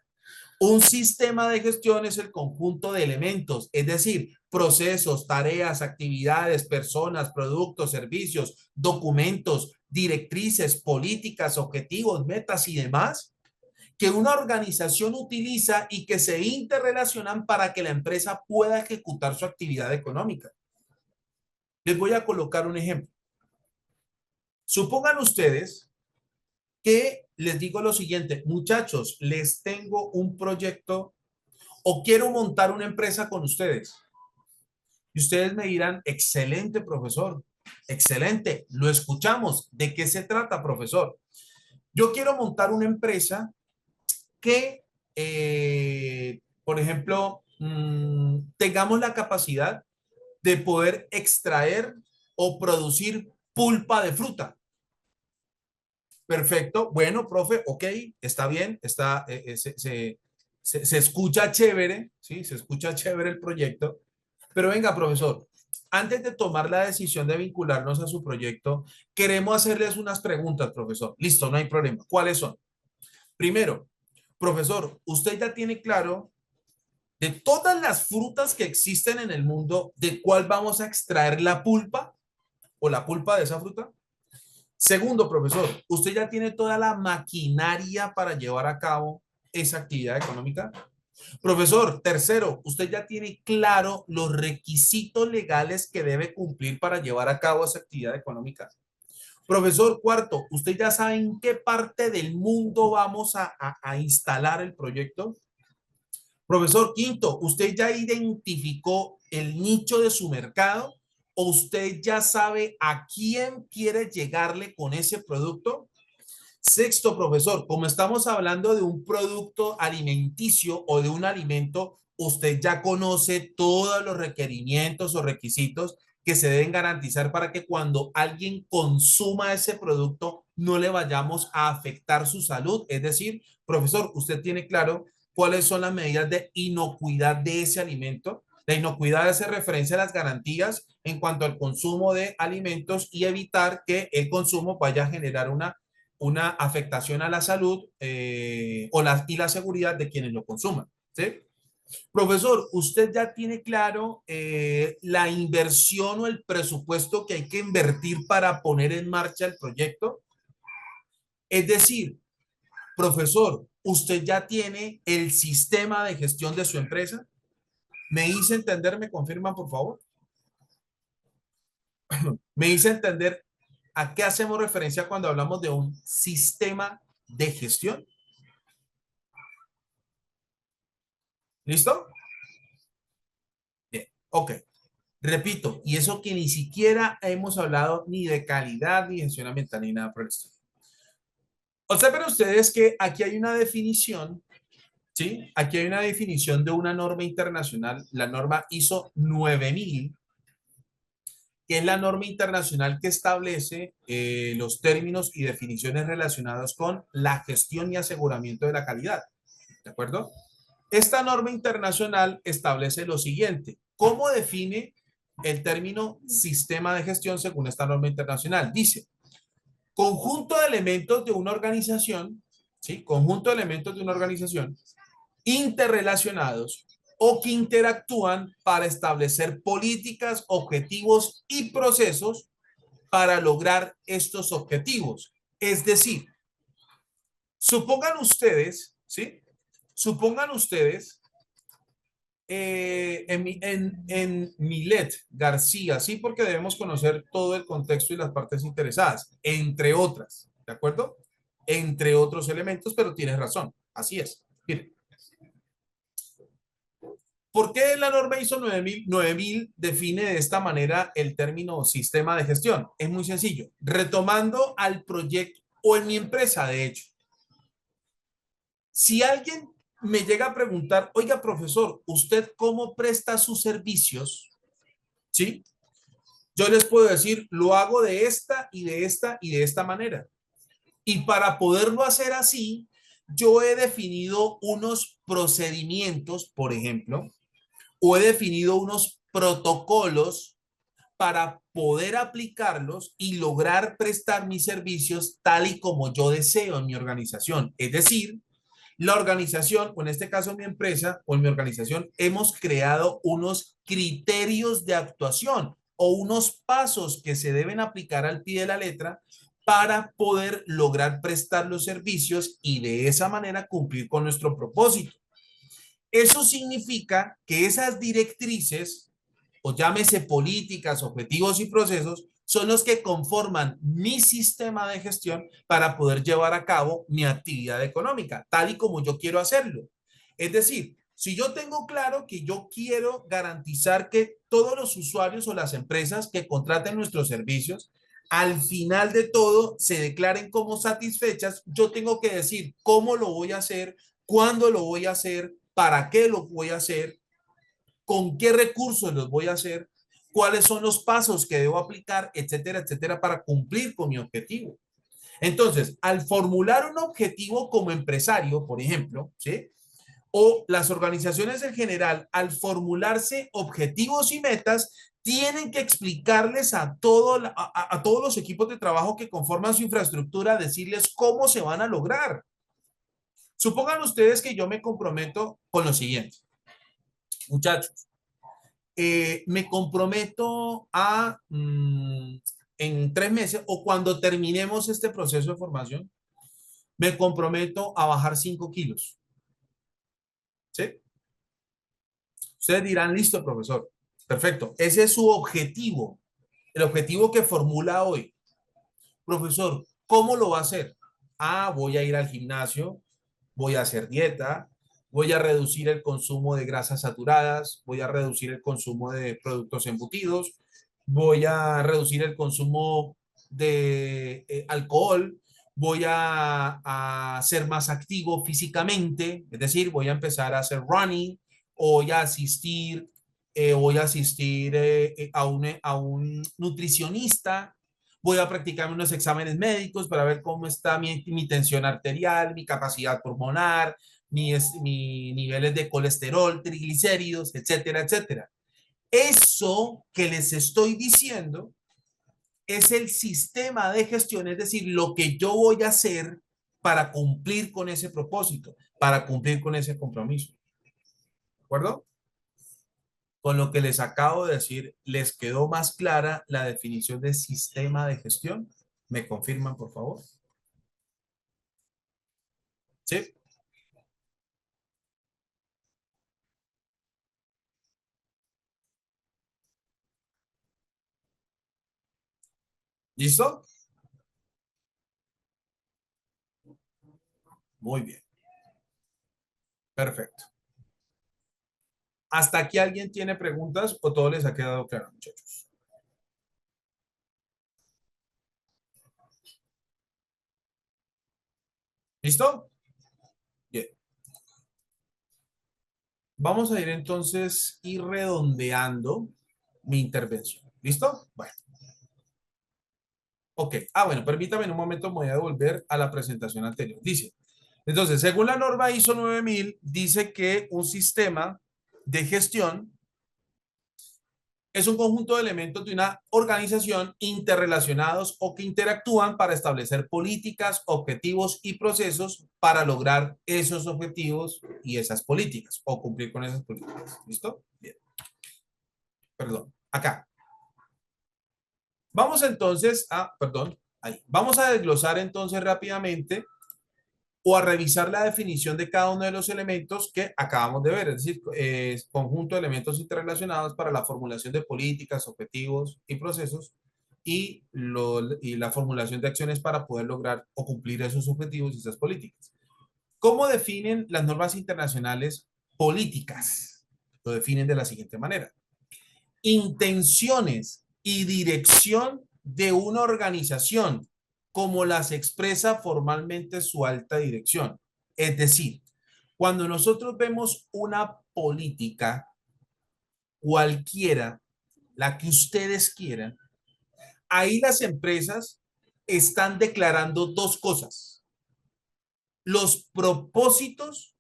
Un sistema de gestión es el conjunto de elementos, es decir, procesos, tareas, actividades, personas, productos, servicios, documentos, directrices, políticas, objetivos, metas y demás que una organización utiliza y que se interrelacionan para que la empresa pueda ejecutar su actividad económica. Les voy a colocar un ejemplo. Supongan ustedes que les digo lo siguiente, muchachos, les tengo un proyecto o quiero montar una empresa con ustedes. Y ustedes me dirán, excelente, profesor, excelente, lo escuchamos. ¿De qué se trata, profesor? Yo quiero montar una empresa que, por ejemplo, tengamos la capacidad de poder extraer o producir pulpa de fruta. Perfecto. Bueno, profe, ok, está bien, está, se escucha chévere, ¿sí? Se escucha chévere el proyecto. Pero venga, profesor, antes de tomar la decisión de vincularnos a su proyecto, queremos hacerles unas preguntas, profesor. Listo, no hay problema. ¿Cuáles son? Primero, profesor, usted ya tiene claro De todas las frutas que existen en el mundo, ¿de cuál vamos a extraer la pulpa o la pulpa de esa fruta? Segundo, profesor, ¿usted ya tiene toda la maquinaria para llevar a cabo esa actividad económica? Profesor, tercero, ¿usted ya tiene claro los requisitos legales que debe cumplir para llevar a cabo esa actividad económica? Profesor, cuarto, ¿usted ya sabe en qué parte del mundo vamos a instalar el proyecto? Profesor, quinto, ¿usted ya identificó el nicho de su mercado o usted ya sabe a quién quiere llegarle con ese producto? Sexto, profesor, como estamos hablando de un producto alimenticio o de un alimento, usted ya conoce todos los requerimientos o requisitos que se deben garantizar para que cuando alguien consuma ese producto no le vayamos a afectar su salud. Es decir, profesor, usted tiene claro cuáles son las medidas de inocuidad de ese alimento. La inocuidad hace referencia a las garantías en cuanto al consumo de alimentos y evitar que el consumo vaya a generar una afectación a la salud y la seguridad de quienes lo consuman. ¿Sí? Profesor, ¿usted ya tiene claro la inversión o el presupuesto que hay que invertir para poner en marcha el proyecto? Es decir, profesor, ¿usted ya tiene el sistema de gestión de su empresa? ¿Me hice entender? ¿Me confirman, por favor? ¿Me hice entender a qué hacemos referencia cuando hablamos de un sistema de gestión? ¿Listo? Bien, ok. Repito, y eso que ni siquiera hemos hablado ni de calidad, ni de gestión ambiental, ni nada por el estilo. Observen ustedes que aquí hay una definición, ¿sí? Aquí hay una definición de una norma internacional, la norma ISO 9000, que es la norma internacional que establece los términos y definiciones relacionados con la gestión y aseguramiento de la calidad. ¿De acuerdo? Esta norma internacional establece lo siguiente. ¿Cómo define el término sistema de gestión según esta norma internacional? Dice, conjunto de elementos de una organización, ¿sí? Conjunto de elementos de una organización interrelacionados o que interactúan para establecer políticas, objetivos y procesos para lograr estos objetivos. Es decir, supongan ustedes, ¿sí? Supongan ustedes en Milet García, sí, porque debemos conocer todo el contexto y las partes interesadas, entre otras, ¿de acuerdo? Entre otros elementos, pero tienes razón, así es. Miren, ¿por qué la norma ISO 9000 define de esta manera el término sistema de gestión? Es muy sencillo. Retomando al proyecto o en mi empresa, de hecho, si alguien me llega a preguntar, oiga, profesor, ¿usted cómo presta sus servicios? ¿Sí? Yo les puedo decir, lo hago de esta y de esta y de esta manera. Y para poderlo hacer así, yo he definido unos procedimientos, por ejemplo, o he definido unos protocolos para poder aplicarlos y lograr prestar mis servicios tal y como yo deseo en mi organización. Es decir, la organización, o en este caso mi empresa o en mi organización, hemos creado unos criterios de actuación o unos pasos que se deben aplicar al pie de la letra para poder lograr prestar los servicios y de esa manera cumplir con nuestro propósito. Eso significa que esas directrices, o llámese políticas, objetivos y procesos, son los que conforman mi sistema de gestión para poder llevar a cabo mi actividad económica, tal y como yo quiero hacerlo. Es decir, si yo tengo claro que yo quiero garantizar que todos los usuarios o las empresas que contraten nuestros servicios, al final de todo se declaren como satisfechas, yo tengo que decir cómo lo voy a hacer, cuándo lo voy a hacer, para qué lo voy a hacer, con qué recursos los voy a hacer, cuáles son los pasos que debo aplicar, etcétera, etcétera, para cumplir con mi objetivo. Entonces, al formular un objetivo como empresario, por ejemplo, ¿sí? O las organizaciones en general, al formularse objetivos y metas, tienen que explicarles a todos los equipos de trabajo que conforman su infraestructura, decirles cómo se van a lograr. Supongan ustedes que yo me comprometo con lo siguiente. muchachos, me comprometo a, en 3 meses o cuando terminemos este proceso de formación, me comprometo a bajar 5 kilos. ¿Sí? Ustedes dirán, listo, profesor. Perfecto. Ese es su objetivo. El objetivo que formula hoy. Profesor, ¿cómo lo va a hacer? Ah, voy a ir al gimnasio, voy a hacer dieta, voy a reducir el consumo de grasas saturadas, voy a reducir el consumo de productos embutidos, voy a reducir el consumo de alcohol, voy a ser más activo físicamente, es decir, voy a empezar a hacer running, o voy a asistir a un nutricionista, voy a practicar unos exámenes médicos para ver cómo está mi tensión arterial, mi capacidad pulmonar, mi niveles de colesterol, triglicéridos, etcétera, etcétera. Eso que les estoy diciendo es el sistema de gestión, es decir, lo que yo voy a hacer para cumplir con ese propósito, para cumplir con ese compromiso. ¿De acuerdo? Con lo que les acabo de decir, ¿les quedó más clara la definición de sistema de gestión? ¿Me confirman, por favor? ¿Sí? ¿Listo? Muy bien. Perfecto. ¿Hasta aquí alguien tiene preguntas o todo les ha quedado claro, muchachos? ¿Listo? Bien. Vamos a ir entonces y redondeando mi intervención. ¿Listo? Bueno, ok. Ah, bueno, permítame en un momento, me voy a devolver a la presentación anterior. Dice, entonces, según la norma ISO 9000, dice que un sistema de gestión es un conjunto de elementos de una organización interrelacionados o que interactúan para establecer políticas, objetivos y procesos para lograr esos objetivos y esas políticas o cumplir con esas políticas. ¿Listo? Bien. Perdón. Acá. Vamos entonces a, perdón, ahí. Vamos a desglosar entonces rápidamente o a revisar la definición de cada uno de los elementos que acabamos de ver, es decir, conjunto de elementos interrelacionados para la formulación de políticas, objetivos y procesos y la formulación de acciones para poder lograr o cumplir esos objetivos y esas políticas. ¿Cómo definen las normas internacionales políticas? Lo definen de la siguiente manera. Intenciones y dirección de una organización como las expresa formalmente su alta dirección. Es decir, cuando nosotros vemos una política cualquiera, la que ustedes quieran, ahí las empresas están declarando dos cosas. Los propósitos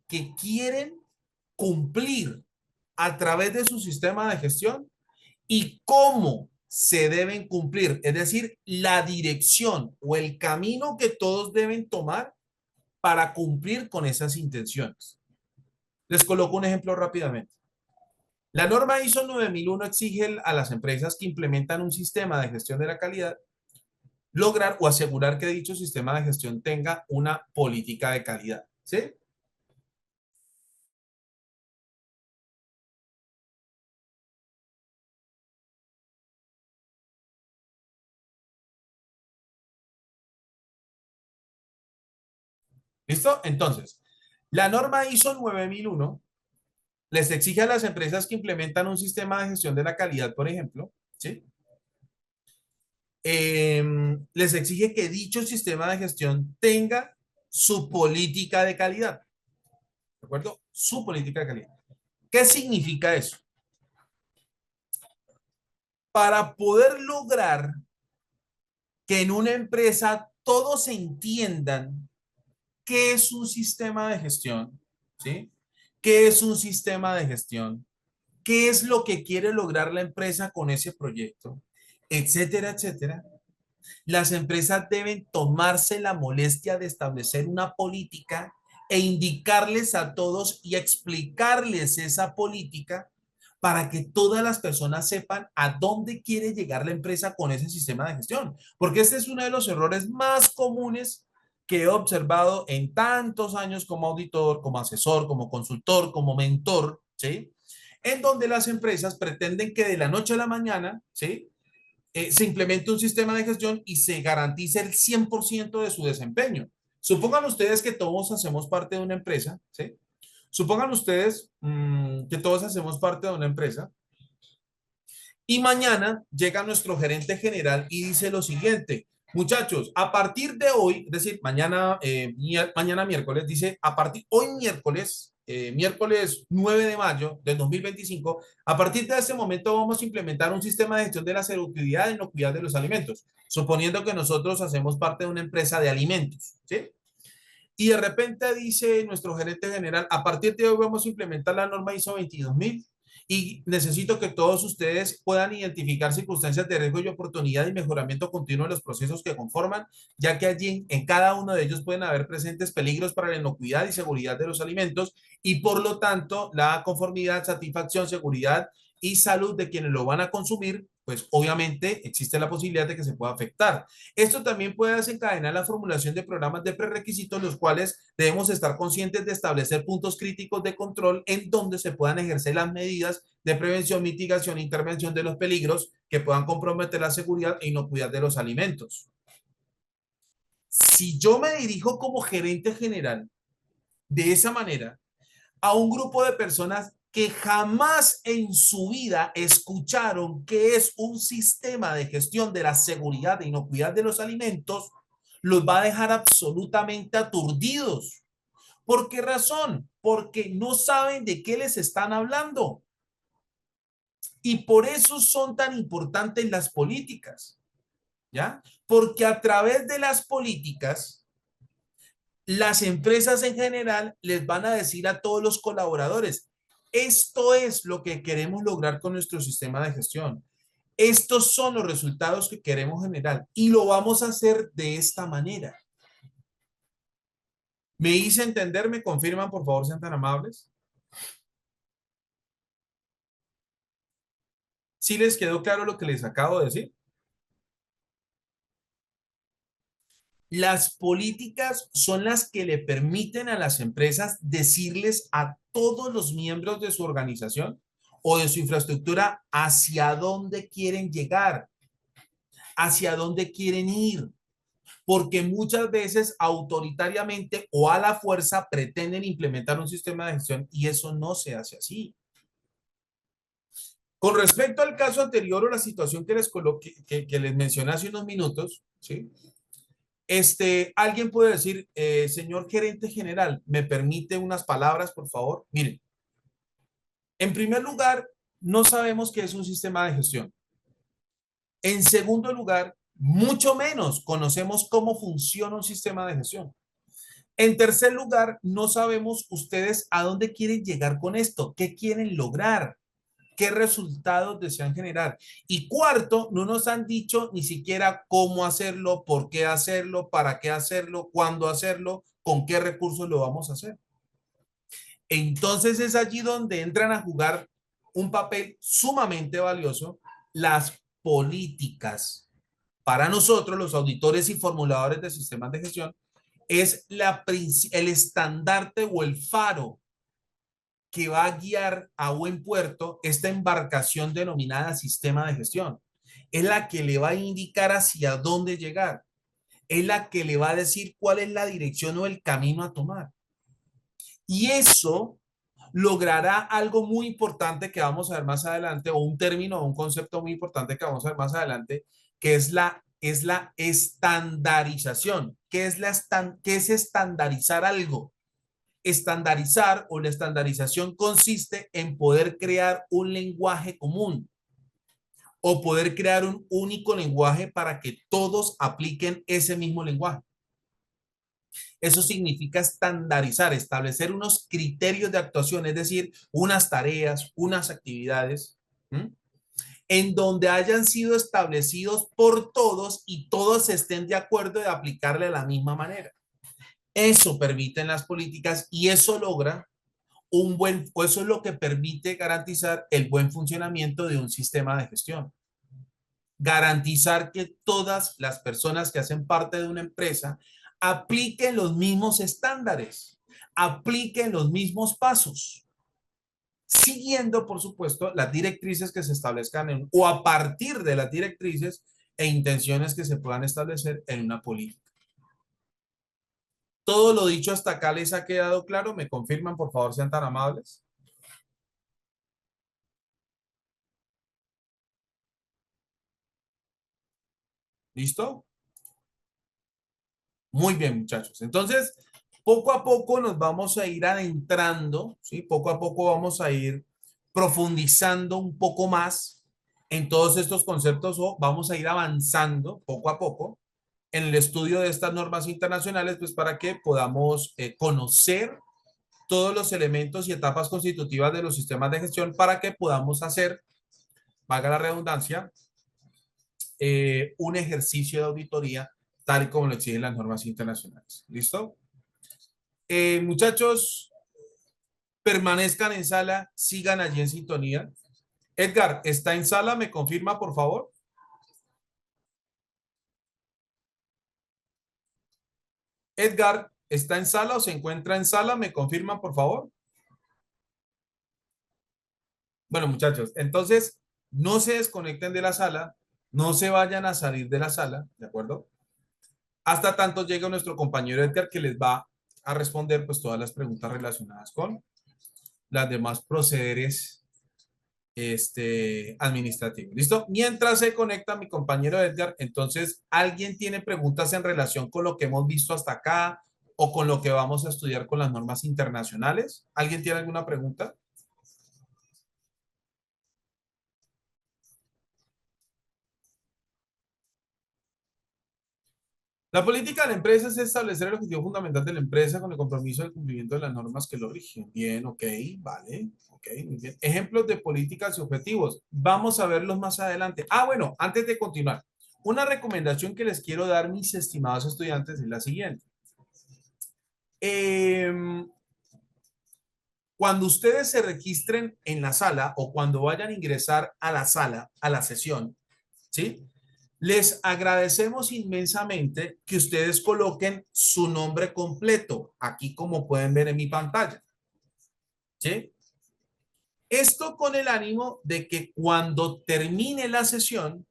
que quieren cumplir a través de su sistema de gestión y cómo se deben cumplir, es decir, la dirección o el camino que todos deben tomar para cumplir con esas intenciones. Les coloco un ejemplo rápidamente. La norma ISO 9001 exige a las empresas que implementan un sistema de gestión de la calidad lograr o asegurar que dicho sistema de gestión tenga una política de calidad. ¿Sí? ¿Listo? Entonces, la norma ISO 9001 les exige a las empresas que implementan un sistema de gestión de la calidad, por ejemplo, ¿sí? Les exige que dicho sistema de gestión tenga su política de calidad, ¿de acuerdo? Su política de calidad. ¿Qué significa eso? Para poder lograr que en una empresa todos entiendan qué es un sistema de gestión, ¿sí? ¿Qué es un sistema de gestión? ¿Qué es lo que quiere lograr la empresa con ese proyecto? Etcétera, etcétera. Las empresas deben tomarse la molestia de establecer una política e indicarles a todos y explicarles esa política para que todas las personas sepan a dónde quiere llegar la empresa con ese sistema de gestión. Porque este es uno de los errores más comunes que he observado en tantos años como auditor, como asesor, como consultor, como mentor, ¿sí? En donde las empresas pretenden que de la noche a la mañana, ¿sí? Se implemente un sistema de gestión y se garantice el 100% de su desempeño. Supongan ustedes que todos hacemos parte de una empresa, ¿sí? Supongan ustedes que todos hacemos parte de una empresa y mañana llega nuestro gerente general y dice lo siguiente, muchachos, a partir de hoy, es decir, mañana, mañana miércoles, dice, a partir hoy miércoles, miércoles 9 de mayo del 2025, a partir de este momento vamos a implementar un sistema de gestión de la seguridad y inocuidad de los alimentos, suponiendo que nosotros hacemos parte de una empresa de alimentos, ¿sí? Y de repente dice nuestro gerente general, a partir de hoy vamos a implementar la norma ISO 22000 y necesito que todos ustedes puedan identificar circunstancias de riesgo y oportunidad y mejoramiento continuo de los procesos que conforman, ya que allí en cada uno de ellos pueden haber presentes peligros para la inocuidad y seguridad de los alimentos y por lo tanto la conformidad, satisfacción, seguridad y salud de quienes lo van a consumir, pues obviamente existe la posibilidad de que se pueda afectar. Esto también puede desencadenar la formulación de programas de prerequisitos, los cuales debemos estar conscientes de establecer puntos críticos de control en donde se puedan ejercer las medidas de prevención, mitigación e intervención de los peligros que puedan comprometer la seguridad e inocuidad de los alimentos. Si yo me dirijo como gerente general de esa manera a un grupo de personas que jamás en su vida escucharon qué es un sistema de gestión de la seguridad e inocuidad de los alimentos, los va a dejar absolutamente aturdidos. ¿Por qué razón? Porque no saben de qué les están hablando. Y por eso son tan importantes las políticas, ¿ya? Porque a través de las políticas, las empresas en general les van a decir a todos los colaboradores, esto es lo que queremos lograr con nuestro sistema de gestión. Estos son los resultados que queremos generar y lo vamos a hacer de esta manera. ¿Me hice entender? ¿Me confirman? Por favor, sean tan amables. ¿Sí les quedó claro lo que les acabo de decir? Las políticas son las que le permiten a las empresas decirles a todos los miembros de su organización o de su infraestructura hacia dónde quieren llegar, hacia dónde quieren ir, porque muchas veces autoritariamente o a la fuerza pretenden implementar un sistema de gestión y eso no se hace así. Con respecto al caso anterior o la situación que les coloqué, que les mencioné hace unos minutos, ¿sí? Alguien puede decir, señor gerente general, ¿me permite unas palabras, por favor? Miren, en primer lugar, no sabemos qué es un sistema de gestión. En segundo lugar, mucho menos conocemos cómo funciona un sistema de gestión. En tercer lugar, no sabemos ustedes a dónde quieren llegar con esto, qué quieren lograr, qué resultados desean generar. Y cuarto, no nos han dicho ni siquiera cómo hacerlo, por qué hacerlo, para qué hacerlo, cuándo hacerlo, con qué recursos lo vamos a hacer. Entonces es allí donde entran a jugar un papel sumamente valioso las políticas. Para nosotros, los auditores y formuladores de sistemas de gestión, es el estandarte o el faro que va a guiar a buen puerto esta embarcación denominada sistema de gestión. Es la que le va a indicar hacia dónde llegar. Es la que le va a decir cuál es la dirección o el camino a tomar. Y eso logrará algo muy importante que vamos a ver más adelante, o un término o un concepto muy importante que vamos a ver más adelante, que es la estandarización. ¿Qué es estandarizar algo? Estandarizar o la estandarización consiste en poder crear un lenguaje común o poder crear un único lenguaje para que todos apliquen ese mismo lenguaje. Eso significa estandarizar, establecer unos criterios de actuación, es decir, unas tareas, unas actividades, ¿m? En donde hayan sido establecidos por todos y todos estén de acuerdo de aplicarle de la misma manera. Eso permiten las políticas y eso logra o eso es lo que permite garantizar el buen funcionamiento de un sistema de gestión. Garantizar que todas las personas que hacen parte de una empresa apliquen los mismos estándares, apliquen los mismos pasos, siguiendo, por supuesto, las directrices que se establezcan o a partir de las directrices e intenciones que se puedan establecer en una política. Todo lo dicho hasta acá les ha quedado claro. ¿Me confirman, por favor, sean tan amables? ¿Listo? Muy bien, muchachos. Entonces, poco a poco nos vamos a ir adentrando, ¿sí? Poco a poco vamos a ir profundizando un poco más en todos estos conceptos o vamos a ir avanzando poco a poco en el estudio de estas normas internacionales, pues para que podamos conocer todos los elementos y etapas constitutivas de los sistemas de gestión para que podamos hacer, valga la redundancia, un ejercicio de auditoría tal y como lo exigen las normas internacionales. ¿Listo? Muchachos, permanezcan en sala, sigan allí en sintonía. Edgar, ¿está en sala? ¿Me confirma, por favor? Edgar, ¿está en sala o se encuentra en sala? ¿Me confirma, por favor? Bueno, muchachos, entonces no se desconecten de la sala, no se vayan a salir de la sala, ¿de acuerdo? Hasta tanto llega nuestro compañero Edgar que les va a responder pues todas las preguntas relacionadas con las demás procederes administrativos. ¿Listo? Mientras se conecta mi compañero Edgar, entonces, ¿alguien tiene preguntas en relación con lo que hemos visto hasta acá o con lo que vamos a estudiar con las normas internacionales? ¿Alguien tiene alguna pregunta? La política de la empresa es establecer el objetivo fundamental de la empresa con el compromiso del cumplimiento de las normas que lo rigen. Bien, ok, vale, ok, muy bien. Ejemplos de políticas y objetivos. Vamos a verlos más adelante. Ah, bueno, antes de continuar, una recomendación que les quiero dar, mis estimados estudiantes, es la siguiente. Eh, Cuando ustedes se registren en la sala o cuando vayan a ingresar a la sala, a la sesión, ¿sí? Les agradecemos inmensamente que ustedes coloquen su nombre completo, aquí como pueden ver en mi pantalla, ¿sí? Esto con el ánimo de que cuando termine la sesión,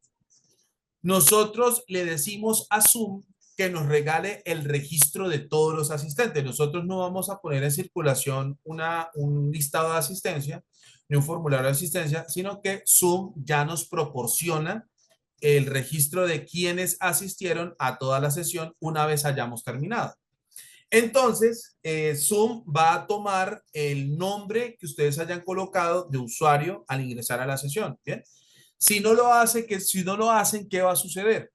nosotros le decimos a Zoom que nos regale el registro de todos los asistentes. Nosotros no vamos a poner en circulación un listado de asistencia ni un formulario de asistencia, sino que Zoom ya nos proporciona el registro de quienes asistieron a toda la sesión una vez hayamos terminado. Entonces, Zoom va a tomar el nombre que ustedes hayan colocado de usuario al ingresar a la sesión. ¿Bien? Si no lo hacen, ¿qué va a suceder?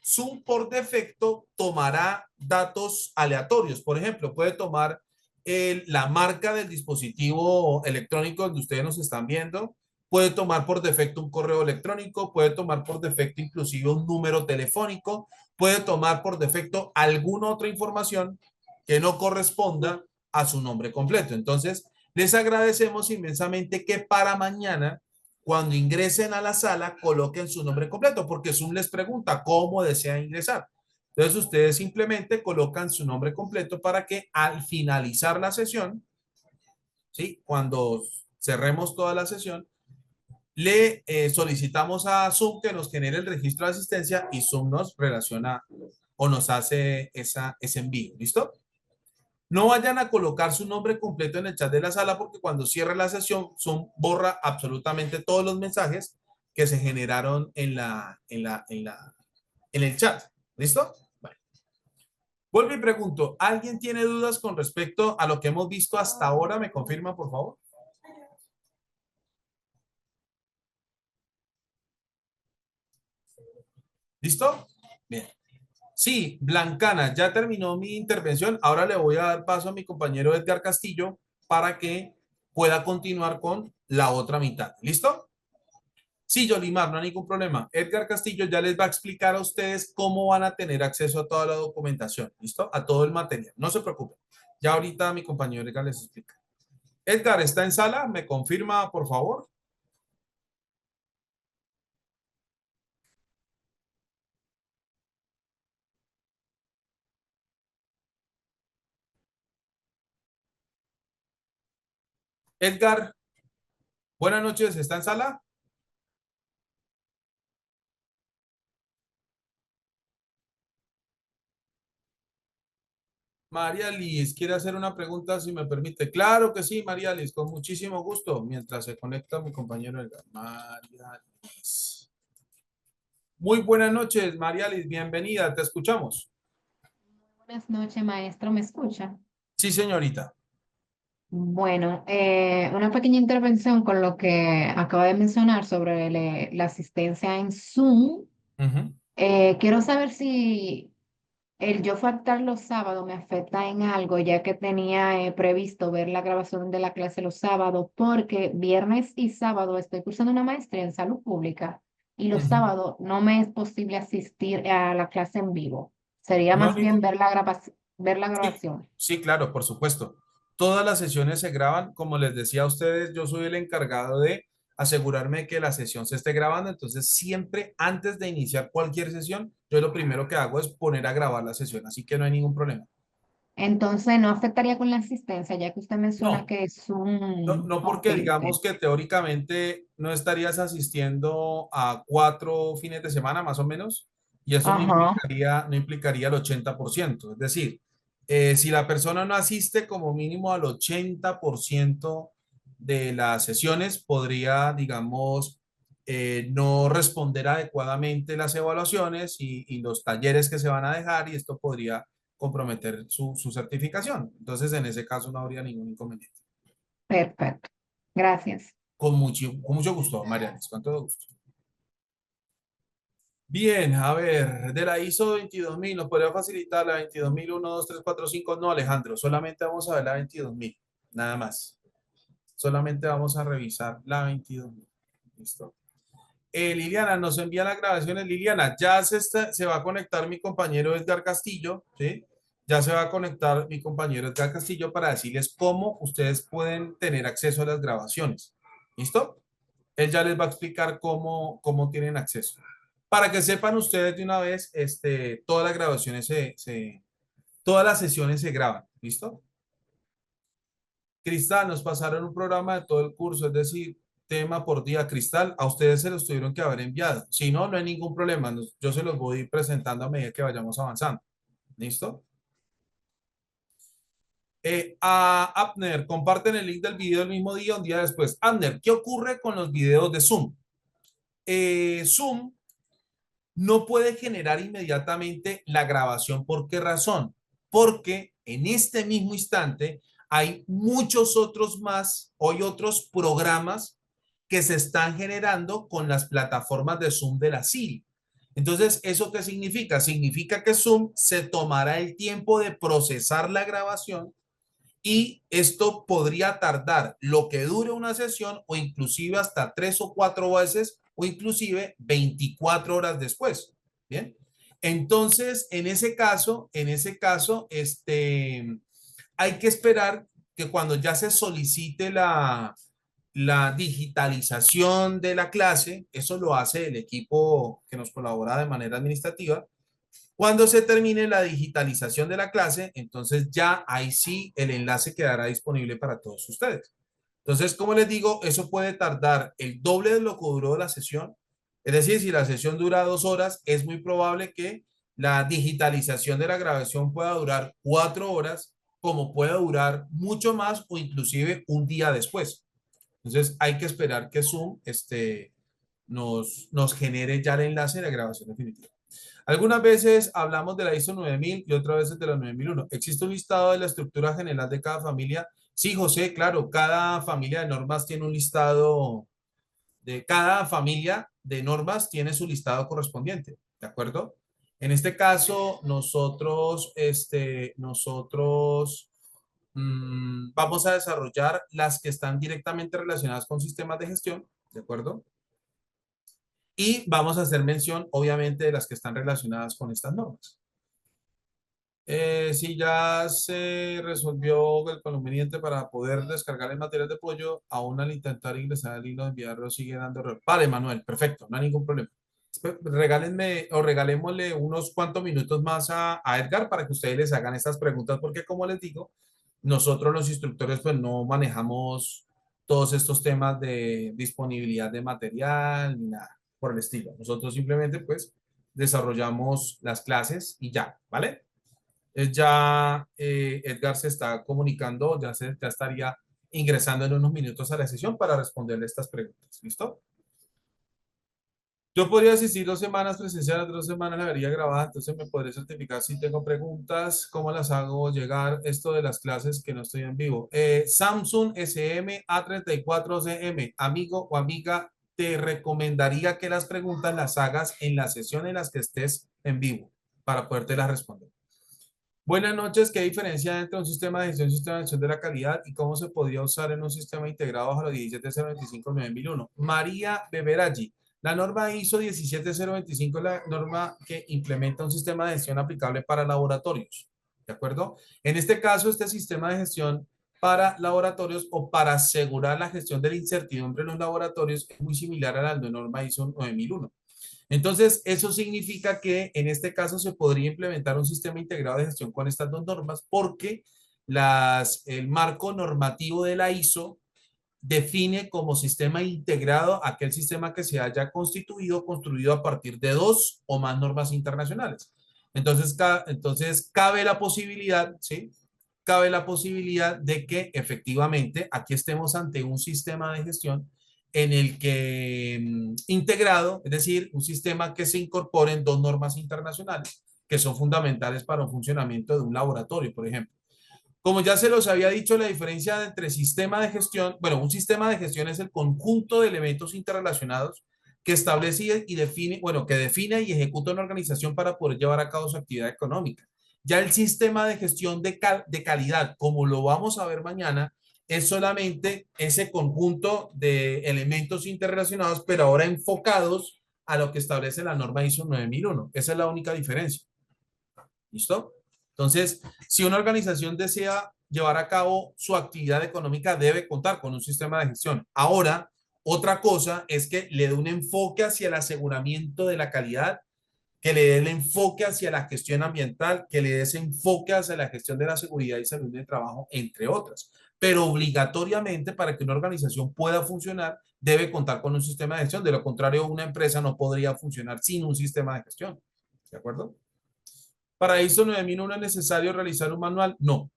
Zoom por defecto tomará datos aleatorios. Por ejemplo, puede tomar la marca del dispositivo electrónico donde ustedes nos están viendo, puede tomar por defecto un correo electrónico, puede tomar por defecto inclusive un número telefónico, puede tomar por defecto alguna otra información que no corresponda a su nombre completo. Entonces, les agradecemos inmensamente que para mañana, cuando ingresen a la sala, coloquen su nombre completo, porque Zoom les pregunta cómo desean ingresar. Entonces, ustedes simplemente colocan su nombre completo para que al finalizar la sesión, ¿sí? Cuando cerremos toda la sesión, le solicitamos a Zoom que nos genere el registro de asistencia y Zoom nos relaciona o nos hace ese envío. ¿Listo? No vayan a colocar su nombre completo en el chat de la sala porque cuando cierre la sesión, Zoom borra absolutamente todos los mensajes que se generaron en el chat. ¿Listo? Bueno. Vuelvo y pregunto, ¿alguien tiene dudas con respecto a lo que hemos visto hasta ahora? ¿Me confirma, por favor? ¿Listo? Bien. Sí, Blancana, ya terminó mi intervención. Ahora le voy a dar paso a mi compañero Edgar Castillo para que pueda continuar con la otra mitad. ¿Listo? Sí, Yolimar, no hay ningún problema. Edgar Castillo ya les va a explicar a ustedes cómo van a tener acceso a toda la documentación, ¿listo? A todo el material. No se preocupen. Ya ahorita mi compañero Edgar les explica. Edgar, ¿está en sala? ¿Me confirma, por favor? Edgar, buenas noches, ¿está en sala? María Liz, ¿quiere hacer una pregunta si me permite? Claro que sí, María Liz, con muchísimo gusto, mientras se conecta mi compañero Edgar. María Liz. Muy buenas noches, María Liz, bienvenida, te escuchamos. Buenas noches, maestro. ¿Me escucha? Sí, señorita. Bueno, una pequeña intervención con lo que acaba de mencionar sobre la asistencia en Zoom. Ujú, Quiero saber si el yo faltar los sábados me afecta en algo, ya que tenía previsto ver la grabación de la clase los sábados, porque viernes y sábado estoy cursando una maestría en salud pública y los ujú. sábados no me es posible asistir a la clase en vivo. Sería No, más bien ningún... ver la Sí, grabación. sí, claro, por supuesto. Todas las sesiones se graban. Como les decía a ustedes, yo soy el encargado de asegurarme que la sesión se esté grabando. Entonces, siempre antes de iniciar cualquier sesión, yo lo primero que hago es poner a grabar la sesión. Así que no hay ningún problema. Entonces, no afectaría con la asistencia, ya que usted menciona No, que es no, un... no Ok, porque ok. digamos que teóricamente no estarías asistiendo a 4 fines de semana más o menos, y eso Ajá. no implicaría el 80%. Es decir, si la persona no asiste como mínimo al 80% de las sesiones, podría, digamos, no responder adecuadamente las evaluaciones y los talleres que se van a dejar, y esto podría comprometer su certificación. Entonces, en ese caso no habría ningún inconveniente. Perfecto. Gracias. Con mucho gusto, Marianes, con todo gusto. Bien, a ver, de la ISO 22000, ¿nos podría facilitar la 22001, 2, 3, 4, 5? No, Alejandro, solamente vamos a ver la 22000, nada más. Solamente vamos a revisar la 22000. Listo. Liliana, nos envía las grabaciones. Liliana, ya se va a conectar mi compañero Edgar Castillo, ¿sí? Ya se va a conectar mi compañero Edgar Castillo para decirles cómo ustedes pueden tener acceso a las grabaciones. ¿Listo? Él ya les va a explicar cómo tienen acceso. Para que sepan ustedes de una vez, todas las grabaciones todas las sesiones se graban, ¿listo? Cristal, nos pasaron un programa de todo el curso, es decir, tema por día. Cristal, a ustedes se los tuvieron que haber enviado. Si no, no hay ningún problema. Yo se los voy presentando a medida que vayamos avanzando. ¿Listo? A Abner, comparten el link del video el mismo día, un día después. Abner, ¿qué ocurre con los videos de Zoom? Zoom no puede generar inmediatamente la grabación. ¿Por qué razón? Porque en este mismo instante hay muchos otros más, hoy otros programas que se están generando con las plataformas de Zoom de la Siri. Entonces, ¿eso qué significa? Significa que Zoom se tomará el tiempo de procesar la grabación, y esto podría tardar lo que dure una sesión o inclusive hasta 3 o 4 veces o inclusive 24 horas después. Bien. Entonces, hay que esperar que cuando ya se solicite la digitalización de la clase, eso lo hace el equipo que nos colabora de manera administrativa. Cuando se termine la digitalización de la clase, entonces ya ahí sí el enlace quedará disponible para todos ustedes. Entonces, como les digo, eso puede tardar el doble de lo que duró la sesión. Es decir, si la sesión dura 2 horas, es muy probable que la digitalización de la grabación pueda durar 4 horas, como puede durar mucho más o inclusive un día después. Entonces, hay que esperar que Zoom nos genere ya el enlace de la grabación definitiva. Algunas veces hablamos de la ISO 9000 y otras veces de la 9001. ¿Existe un listado de la estructura general de cada familia? Sí, José, claro, cada familia de normas tiene un listado, de cada familia de normas tiene su listado correspondiente, ¿de acuerdo? En este caso, nosotros vamos a desarrollar las que están directamente relacionadas con sistemas de gestión, ¿de acuerdo? Y vamos a hacer mención, obviamente, de las que están relacionadas con estas normas. Si ya se resolvió el conveniente para poder descargar el material de apoyo, aún al intentar ingresar al hilo de enviarlo sigue dando error. Vale, Manuel, perfecto, no hay ningún problema. Regálenme o regalémosle unos cuantos minutos más a Edgar para que ustedes les hagan estas preguntas, porque como les digo, nosotros los instructores pues no manejamos todos estos temas de disponibilidad de material ni nada por el estilo. Nosotros simplemente pues desarrollamos las clases y ya, ¿vale? Ya Edgar se está comunicando, ya estaría ingresando en unos minutos a la sesión para responderle estas preguntas. ¿Listo? Yo podría asistir 2 semanas presenciales, 2 semanas la vería grabada, entonces me podré certificar si tengo preguntas, cómo las hago llegar, esto de las clases que no estoy en vivo. Samsung SM A34CM, amigo o amiga, te recomendaría que las preguntas las hagas en la sesión en las que estés en vivo para poderte las responder. Buenas noches. ¿Qué diferencia hay entre un sistema de gestión y un sistema de gestión de la calidad y cómo se podría usar en un sistema integrado bajo la 17025-9001? María Beberaggi. La norma ISO 17025 es la norma que implementa un sistema de gestión aplicable para laboratorios. ¿De acuerdo? En este caso, este sistema de gestión para laboratorios o para asegurar la gestión de la incertidumbre en los laboratorios es muy similar a la de norma ISO 9001. Entonces, eso significa que en este caso se podría implementar un sistema integrado de gestión con estas dos normas porque el marco normativo de la ISO define como sistema integrado aquel sistema que se haya constituido, construido a partir de dos o más normas internacionales. Entonces cabe la posibilidad, ¿sí? Cabe la posibilidad de que efectivamente aquí estemos ante un sistema de gestión en el que integrado, es decir, un sistema que se incorpore en dos normas internacionales que son fundamentales para un funcionamiento de un laboratorio, por ejemplo. Como ya se los había dicho, la diferencia entre sistema de gestión, bueno, un sistema de gestión es el conjunto de elementos interrelacionados que establece y define, bueno, que define y ejecuta una organización para poder llevar a cabo su actividad económica. Ya el sistema de gestión de calidad, como lo vamos a ver mañana, es solamente ese conjunto de elementos interrelacionados, pero ahora enfocados a lo que establece la norma ISO 9001. Esa es la única diferencia. ¿Listo? Entonces, si una organización desea llevar a cabo su actividad económica, debe contar con un sistema de gestión. Ahora, otra cosa es que le dé un enfoque hacia el aseguramiento de la calidad, que le dé el enfoque hacia la gestión ambiental, que le dé ese enfoque hacia la gestión de la seguridad y salud del trabajo, entre otras. Pero obligatoriamente, para que una organización pueda funcionar, debe contar con un sistema de gestión. De lo contrario, una empresa no podría funcionar sin un sistema de gestión. ¿De acuerdo? Para ISO 9001 es necesario realizar un manual. No,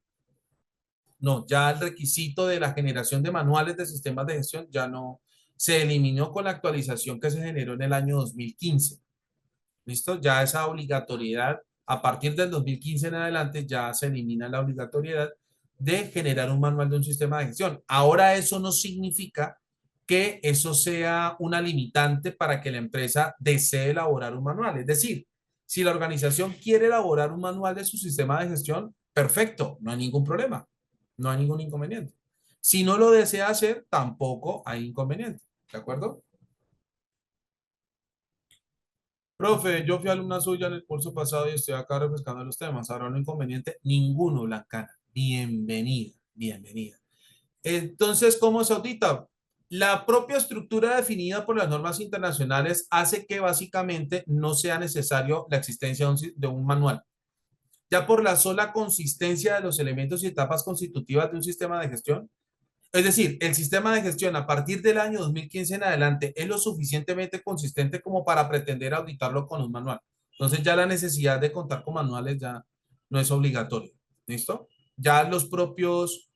no, ya el requisito de la generación de manuales de sistemas de gestión ya no se eliminó con la actualización que se generó en el año 2015. ¿Listo? Ya esa obligatoriedad, a partir del 2015 en adelante, ya se elimina la obligatoriedad de generar un manual de un sistema de gestión. Ahora eso no significa que eso sea una limitante para que la empresa desee elaborar un manual. Es decir, si la organización quiere elaborar un manual de su sistema de gestión, perfecto, no hay ningún problema, no hay ningún inconveniente. Si no lo desea hacer, tampoco hay inconveniente. ¿De acuerdo? Profe, yo fui alumna suya en el curso pasado y estoy acá refrescando los temas. Ahora no inconveniente, ninguno, Blancana. Bienvenida, bienvenida. Entonces, ¿cómo se audita? La propia estructura definida por las normas internacionales hace que básicamente no sea necesario la existencia de un manual. Ya por la sola consistencia de los elementos y etapas constitutivas de un sistema de gestión, es decir, el sistema de gestión a partir del año 2015 en adelante es lo suficientemente consistente como para pretender auditarlo con un manual. Entonces ya la necesidad de contar con manuales ya no es obligatorio. ¿Listo? Ya los propios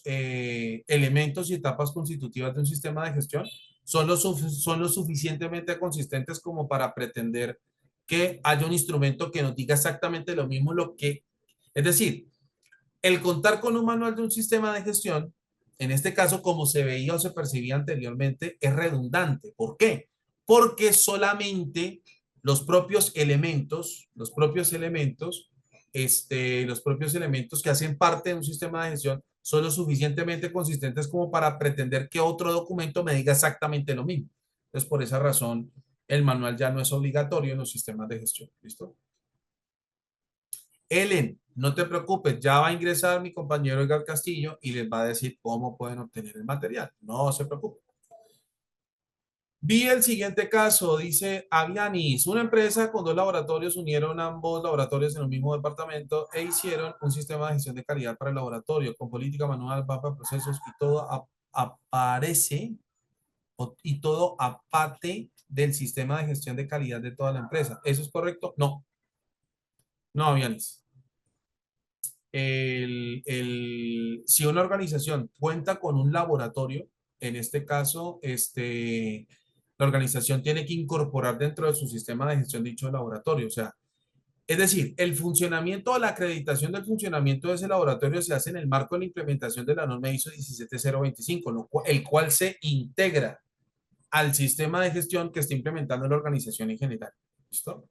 elementos y etapas constitutivas de un sistema de gestión son lo suficientemente consistentes como para pretender que haya un instrumento que nos diga exactamente lo mismo, es decir, el contar con un manual de un sistema de gestión, en este caso, como se veía o se percibía anteriormente, es redundante. ¿Por qué? Porque solamente los propios elementos que hacen parte de un sistema de gestión son lo suficientemente consistentes como para pretender que otro documento me diga exactamente lo mismo. Entonces, por esa razón, el manual ya no es obligatorio en los sistemas de gestión. ¿Listo? Ellen, no te preocupes, ya va a ingresar mi compañero Edgar Castillo y les va a decir cómo pueden obtener el material. No se preocupen. Vi el siguiente caso, dice Avianis, una empresa con dos laboratorios unieron ambos laboratorios en el mismo departamento e hicieron un sistema de gestión de calidad para el laboratorio con política manual, mapa de procesos y todo aparece y todo aparte del sistema de gestión de calidad de toda la empresa. ¿Eso es correcto? No, no, Avianis. Si una organización cuenta con un laboratorio, en este caso, la organización tiene que incorporar dentro de su sistema de gestión dicho laboratorio. O sea, es decir, el funcionamiento o la acreditación del funcionamiento de ese laboratorio se hace en el marco de la implementación de la norma ISO 17025, el cual se integra al sistema de gestión que está implementando la organización en general. ¿Listo?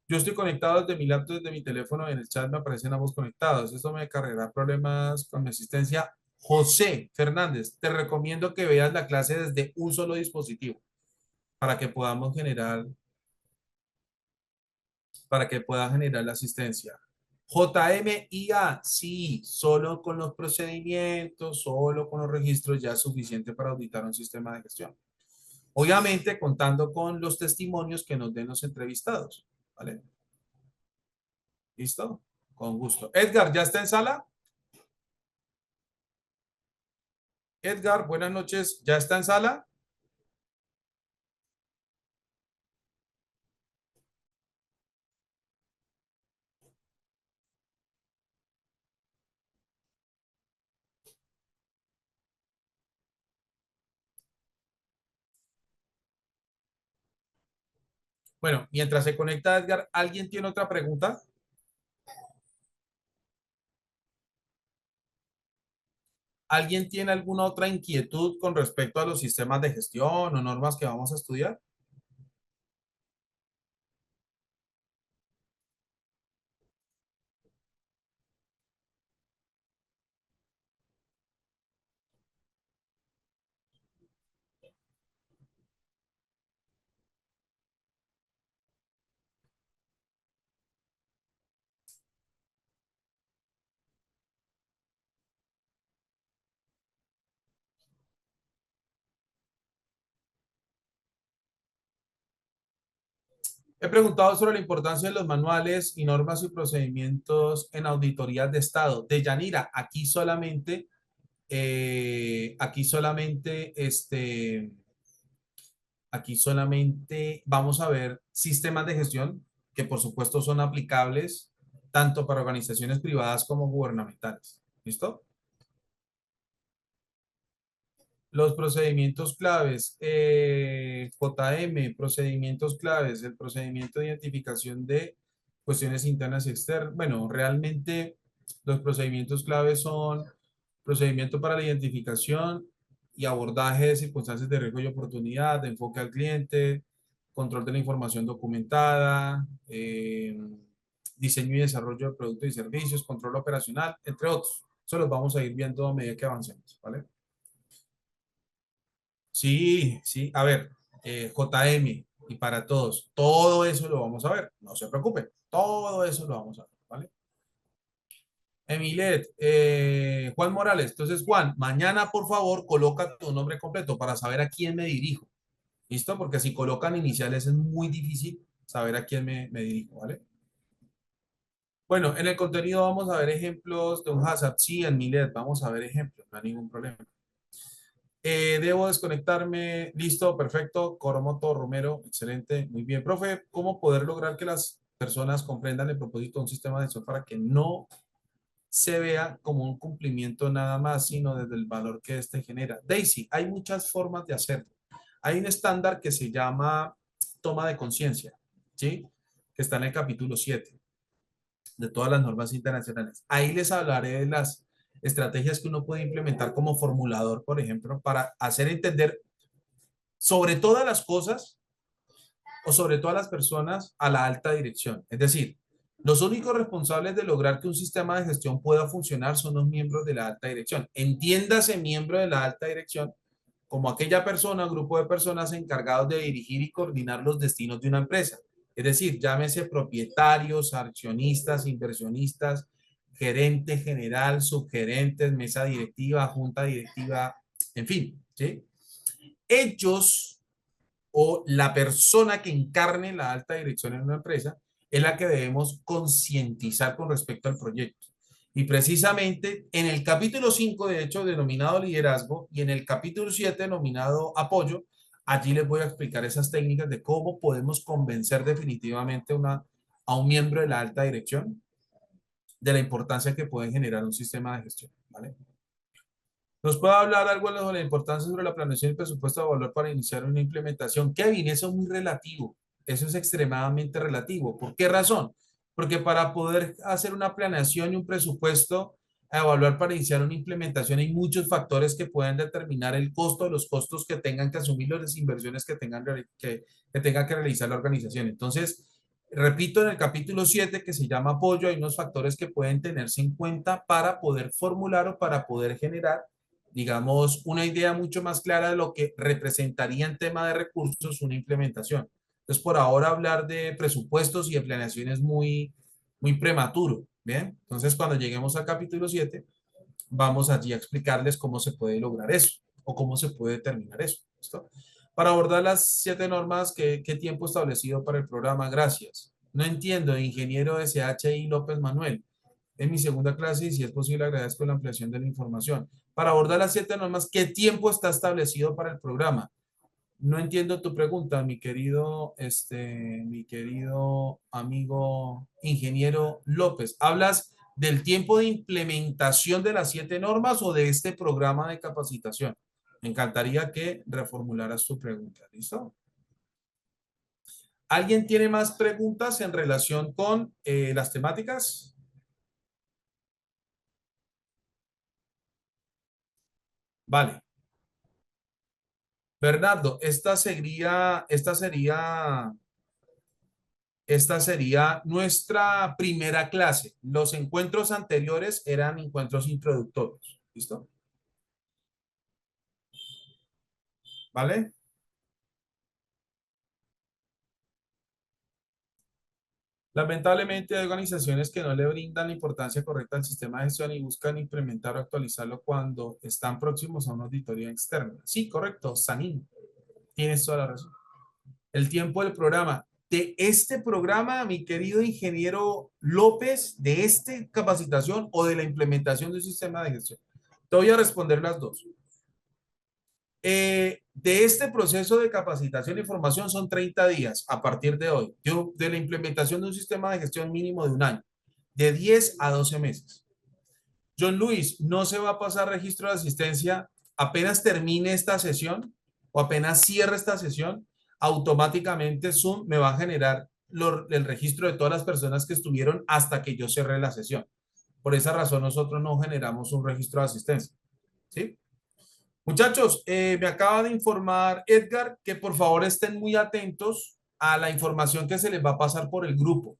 Yo estoy conectado desde mi laptop, desde mi teléfono, en el chat me aparecen ambos conectados. Esto me cargará problemas con mi asistencia. José Fernández, te recomiendo que veas la clase desde un solo dispositivo para que podamos generar, para que pueda generar la asistencia. JMIA, sí, solo con los procedimientos, solo con los registros ya es suficiente para auditar un sistema de gestión. Obviamente contando con los testimonios que nos den los entrevistados, ¿vale? ¿Listo? Con gusto. Edgar, ¿ya está en sala? Edgar, buenas noches. ¿Ya está en sala? Bueno, mientras se conecta Edgar, ¿alguien tiene otra pregunta? ¿Alguien tiene alguna otra inquietud con respecto a los sistemas de gestión o normas que vamos a estudiar? He preguntado sobre la importancia de los manuales y normas y procedimientos en auditorías de Estado. De Yanira, aquí solamente vamos a ver sistemas de gestión que por supuesto son aplicables tanto para organizaciones privadas como gubernamentales. ¿Listo? Los procedimientos claves, JM, procedimientos claves, el procedimiento de identificación de cuestiones internas y externas. Bueno, realmente los procedimientos claves son procedimiento para la identificación y abordaje de circunstancias de riesgo y oportunidad, de enfoque al cliente, control de la información documentada, diseño y desarrollo de productos y servicios, control operacional, entre otros. Eso los vamos a ir viendo a medida que avancemos, ¿vale? Sí, sí, a ver, JM y para todos, todo eso lo vamos a ver, no se preocupen, todo eso lo vamos a ver, ¿vale? Emilet, Juan Morales, entonces Juan, mañana por favor coloca tu nombre completo para saber a quién me dirijo, ¿listo? Porque si colocan iniciales es muy difícil saber a quién me dirijo, ¿vale? Bueno, en el contenido vamos a ver ejemplos de un hazard, sí, en Milet, vamos a ver ejemplos, no hay ningún problema. Debo desconectarme. Listo, perfecto. Coromoto, Romero, excelente. Muy bien, profe. ¿Cómo poder lograr que las personas comprendan el propósito de un sistema de gestión para que no se vea como un cumplimiento nada más, sino desde el valor que éste genera? Daisy, hay muchas formas de hacerlo. Hay un estándar que se llama toma de conciencia, ¿sí? Que está en el capítulo 7 de todas las normas internacionales. Ahí les hablaré de las estrategias que uno puede implementar como formulador, por ejemplo, para hacer entender sobre todas las cosas o sobre todas las personas a la alta dirección. Es decir, los únicos responsables de lograr que un sistema de gestión pueda funcionar son los miembros de la alta dirección. Entiéndase miembro de la alta dirección como aquella persona, grupo de personas encargados de dirigir y coordinar los destinos de una empresa. Es decir, llámese propietarios, accionistas, inversionistas, gerente general, subgerentes, mesa directiva, junta directiva, en fin, ¿sí? Ellos o la persona que encarne la alta dirección en una empresa es la que debemos concientizar con respecto al proyecto. Y precisamente en el capítulo 5 de hecho, denominado liderazgo, y en el capítulo 7 denominado apoyo, allí les voy a explicar esas técnicas de cómo podemos convencer definitivamente a un miembro de la alta dirección de la importancia que puede generar un sistema de gestión, ¿vale? ¿Nos puede hablar algo de la importancia sobre la planeación y presupuesto de valor para iniciar una implementación? Kevin, eso es muy relativo. Eso es extremadamente relativo. ¿Por qué razón? Porque para poder hacer una planeación y un presupuesto a evaluar para iniciar una implementación hay muchos factores que pueden determinar el costo, los costos que tengan que asumir, las inversiones que que tenga que realizar la organización. Entonces, repito, en el capítulo 7 que se llama apoyo, hay unos factores que pueden tenerse en cuenta para poder formular o para poder generar, digamos, una idea mucho más clara de lo que representaría en tema de recursos una implementación. Entonces, por ahora hablar de presupuestos y de planeación es muy prematuro, ¿bien? Entonces, cuando lleguemos al capítulo 7 vamos allí a explicarles cómo se puede lograr eso o cómo se puede determinar eso. ¿Listo? Para abordar las 7 normas, ¿qué tiempo establecido para el programa? Gracias. No entiendo, ingeniero SHI López Manuel. En mi segunda clase, y si es posible, agradezco la ampliación de la información. Para abordar las 7 normas, ¿qué tiempo está establecido para el programa? No entiendo tu pregunta, mi querido amigo ingeniero López. ¿Hablas del tiempo de implementación de las 7 normas o de este programa de capacitación? Me encantaría que reformularas tu pregunta. ¿Listo? ¿Alguien tiene más preguntas en relación con las temáticas? Vale. Bernardo, esta sería nuestra primera clase. Los encuentros anteriores eran encuentros introductorios. ¿Listo? ¿Vale? Lamentablemente hay organizaciones que no le brindan la importancia correcta al sistema de gestión y buscan implementar o actualizarlo cuando están próximos a una auditoría externa. Sí, correcto, Sanín. Tienes toda la razón. El tiempo del programa. De este programa, mi querido ingeniero López, de esta capacitación o de la implementación de un sistema de gestión. Te voy a responder las dos. De este proceso de capacitación y formación son 30 días a partir de hoy. Yo, de la implementación de un sistema de gestión mínimo de un año, de 10 a 12 meses. John Luis, no se va a pasar registro de asistencia apenas termine esta sesión o apenas cierre esta sesión, automáticamente Zoom me va a generar el registro de todas las personas que estuvieron hasta que yo cerré la sesión. Por esa razón nosotros no generamos un registro de asistencia. ¿Sí? Muchachos, me acaba de informar Edgar que por favor estén muy atentos a la información que se les va a pasar por el grupo.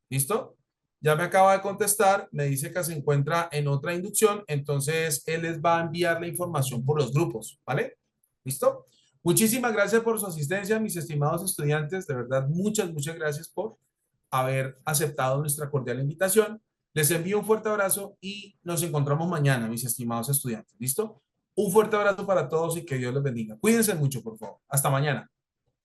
¿Listo? Ya me acaba de contestar, me dice que se encuentra en otra inducción, entonces él les va a enviar la información por los grupos, ¿vale? ¿Listo? Muchísimas gracias por su asistencia, mis estimados estudiantes. De verdad, muchas gracias por haber aceptado nuestra cordial invitación. Les envío un fuerte abrazo y nos encontramos mañana, mis estimados estudiantes. ¿Listo? Un fuerte abrazo para todos y que Dios les bendiga. Cuídense mucho, por favor. Hasta mañana.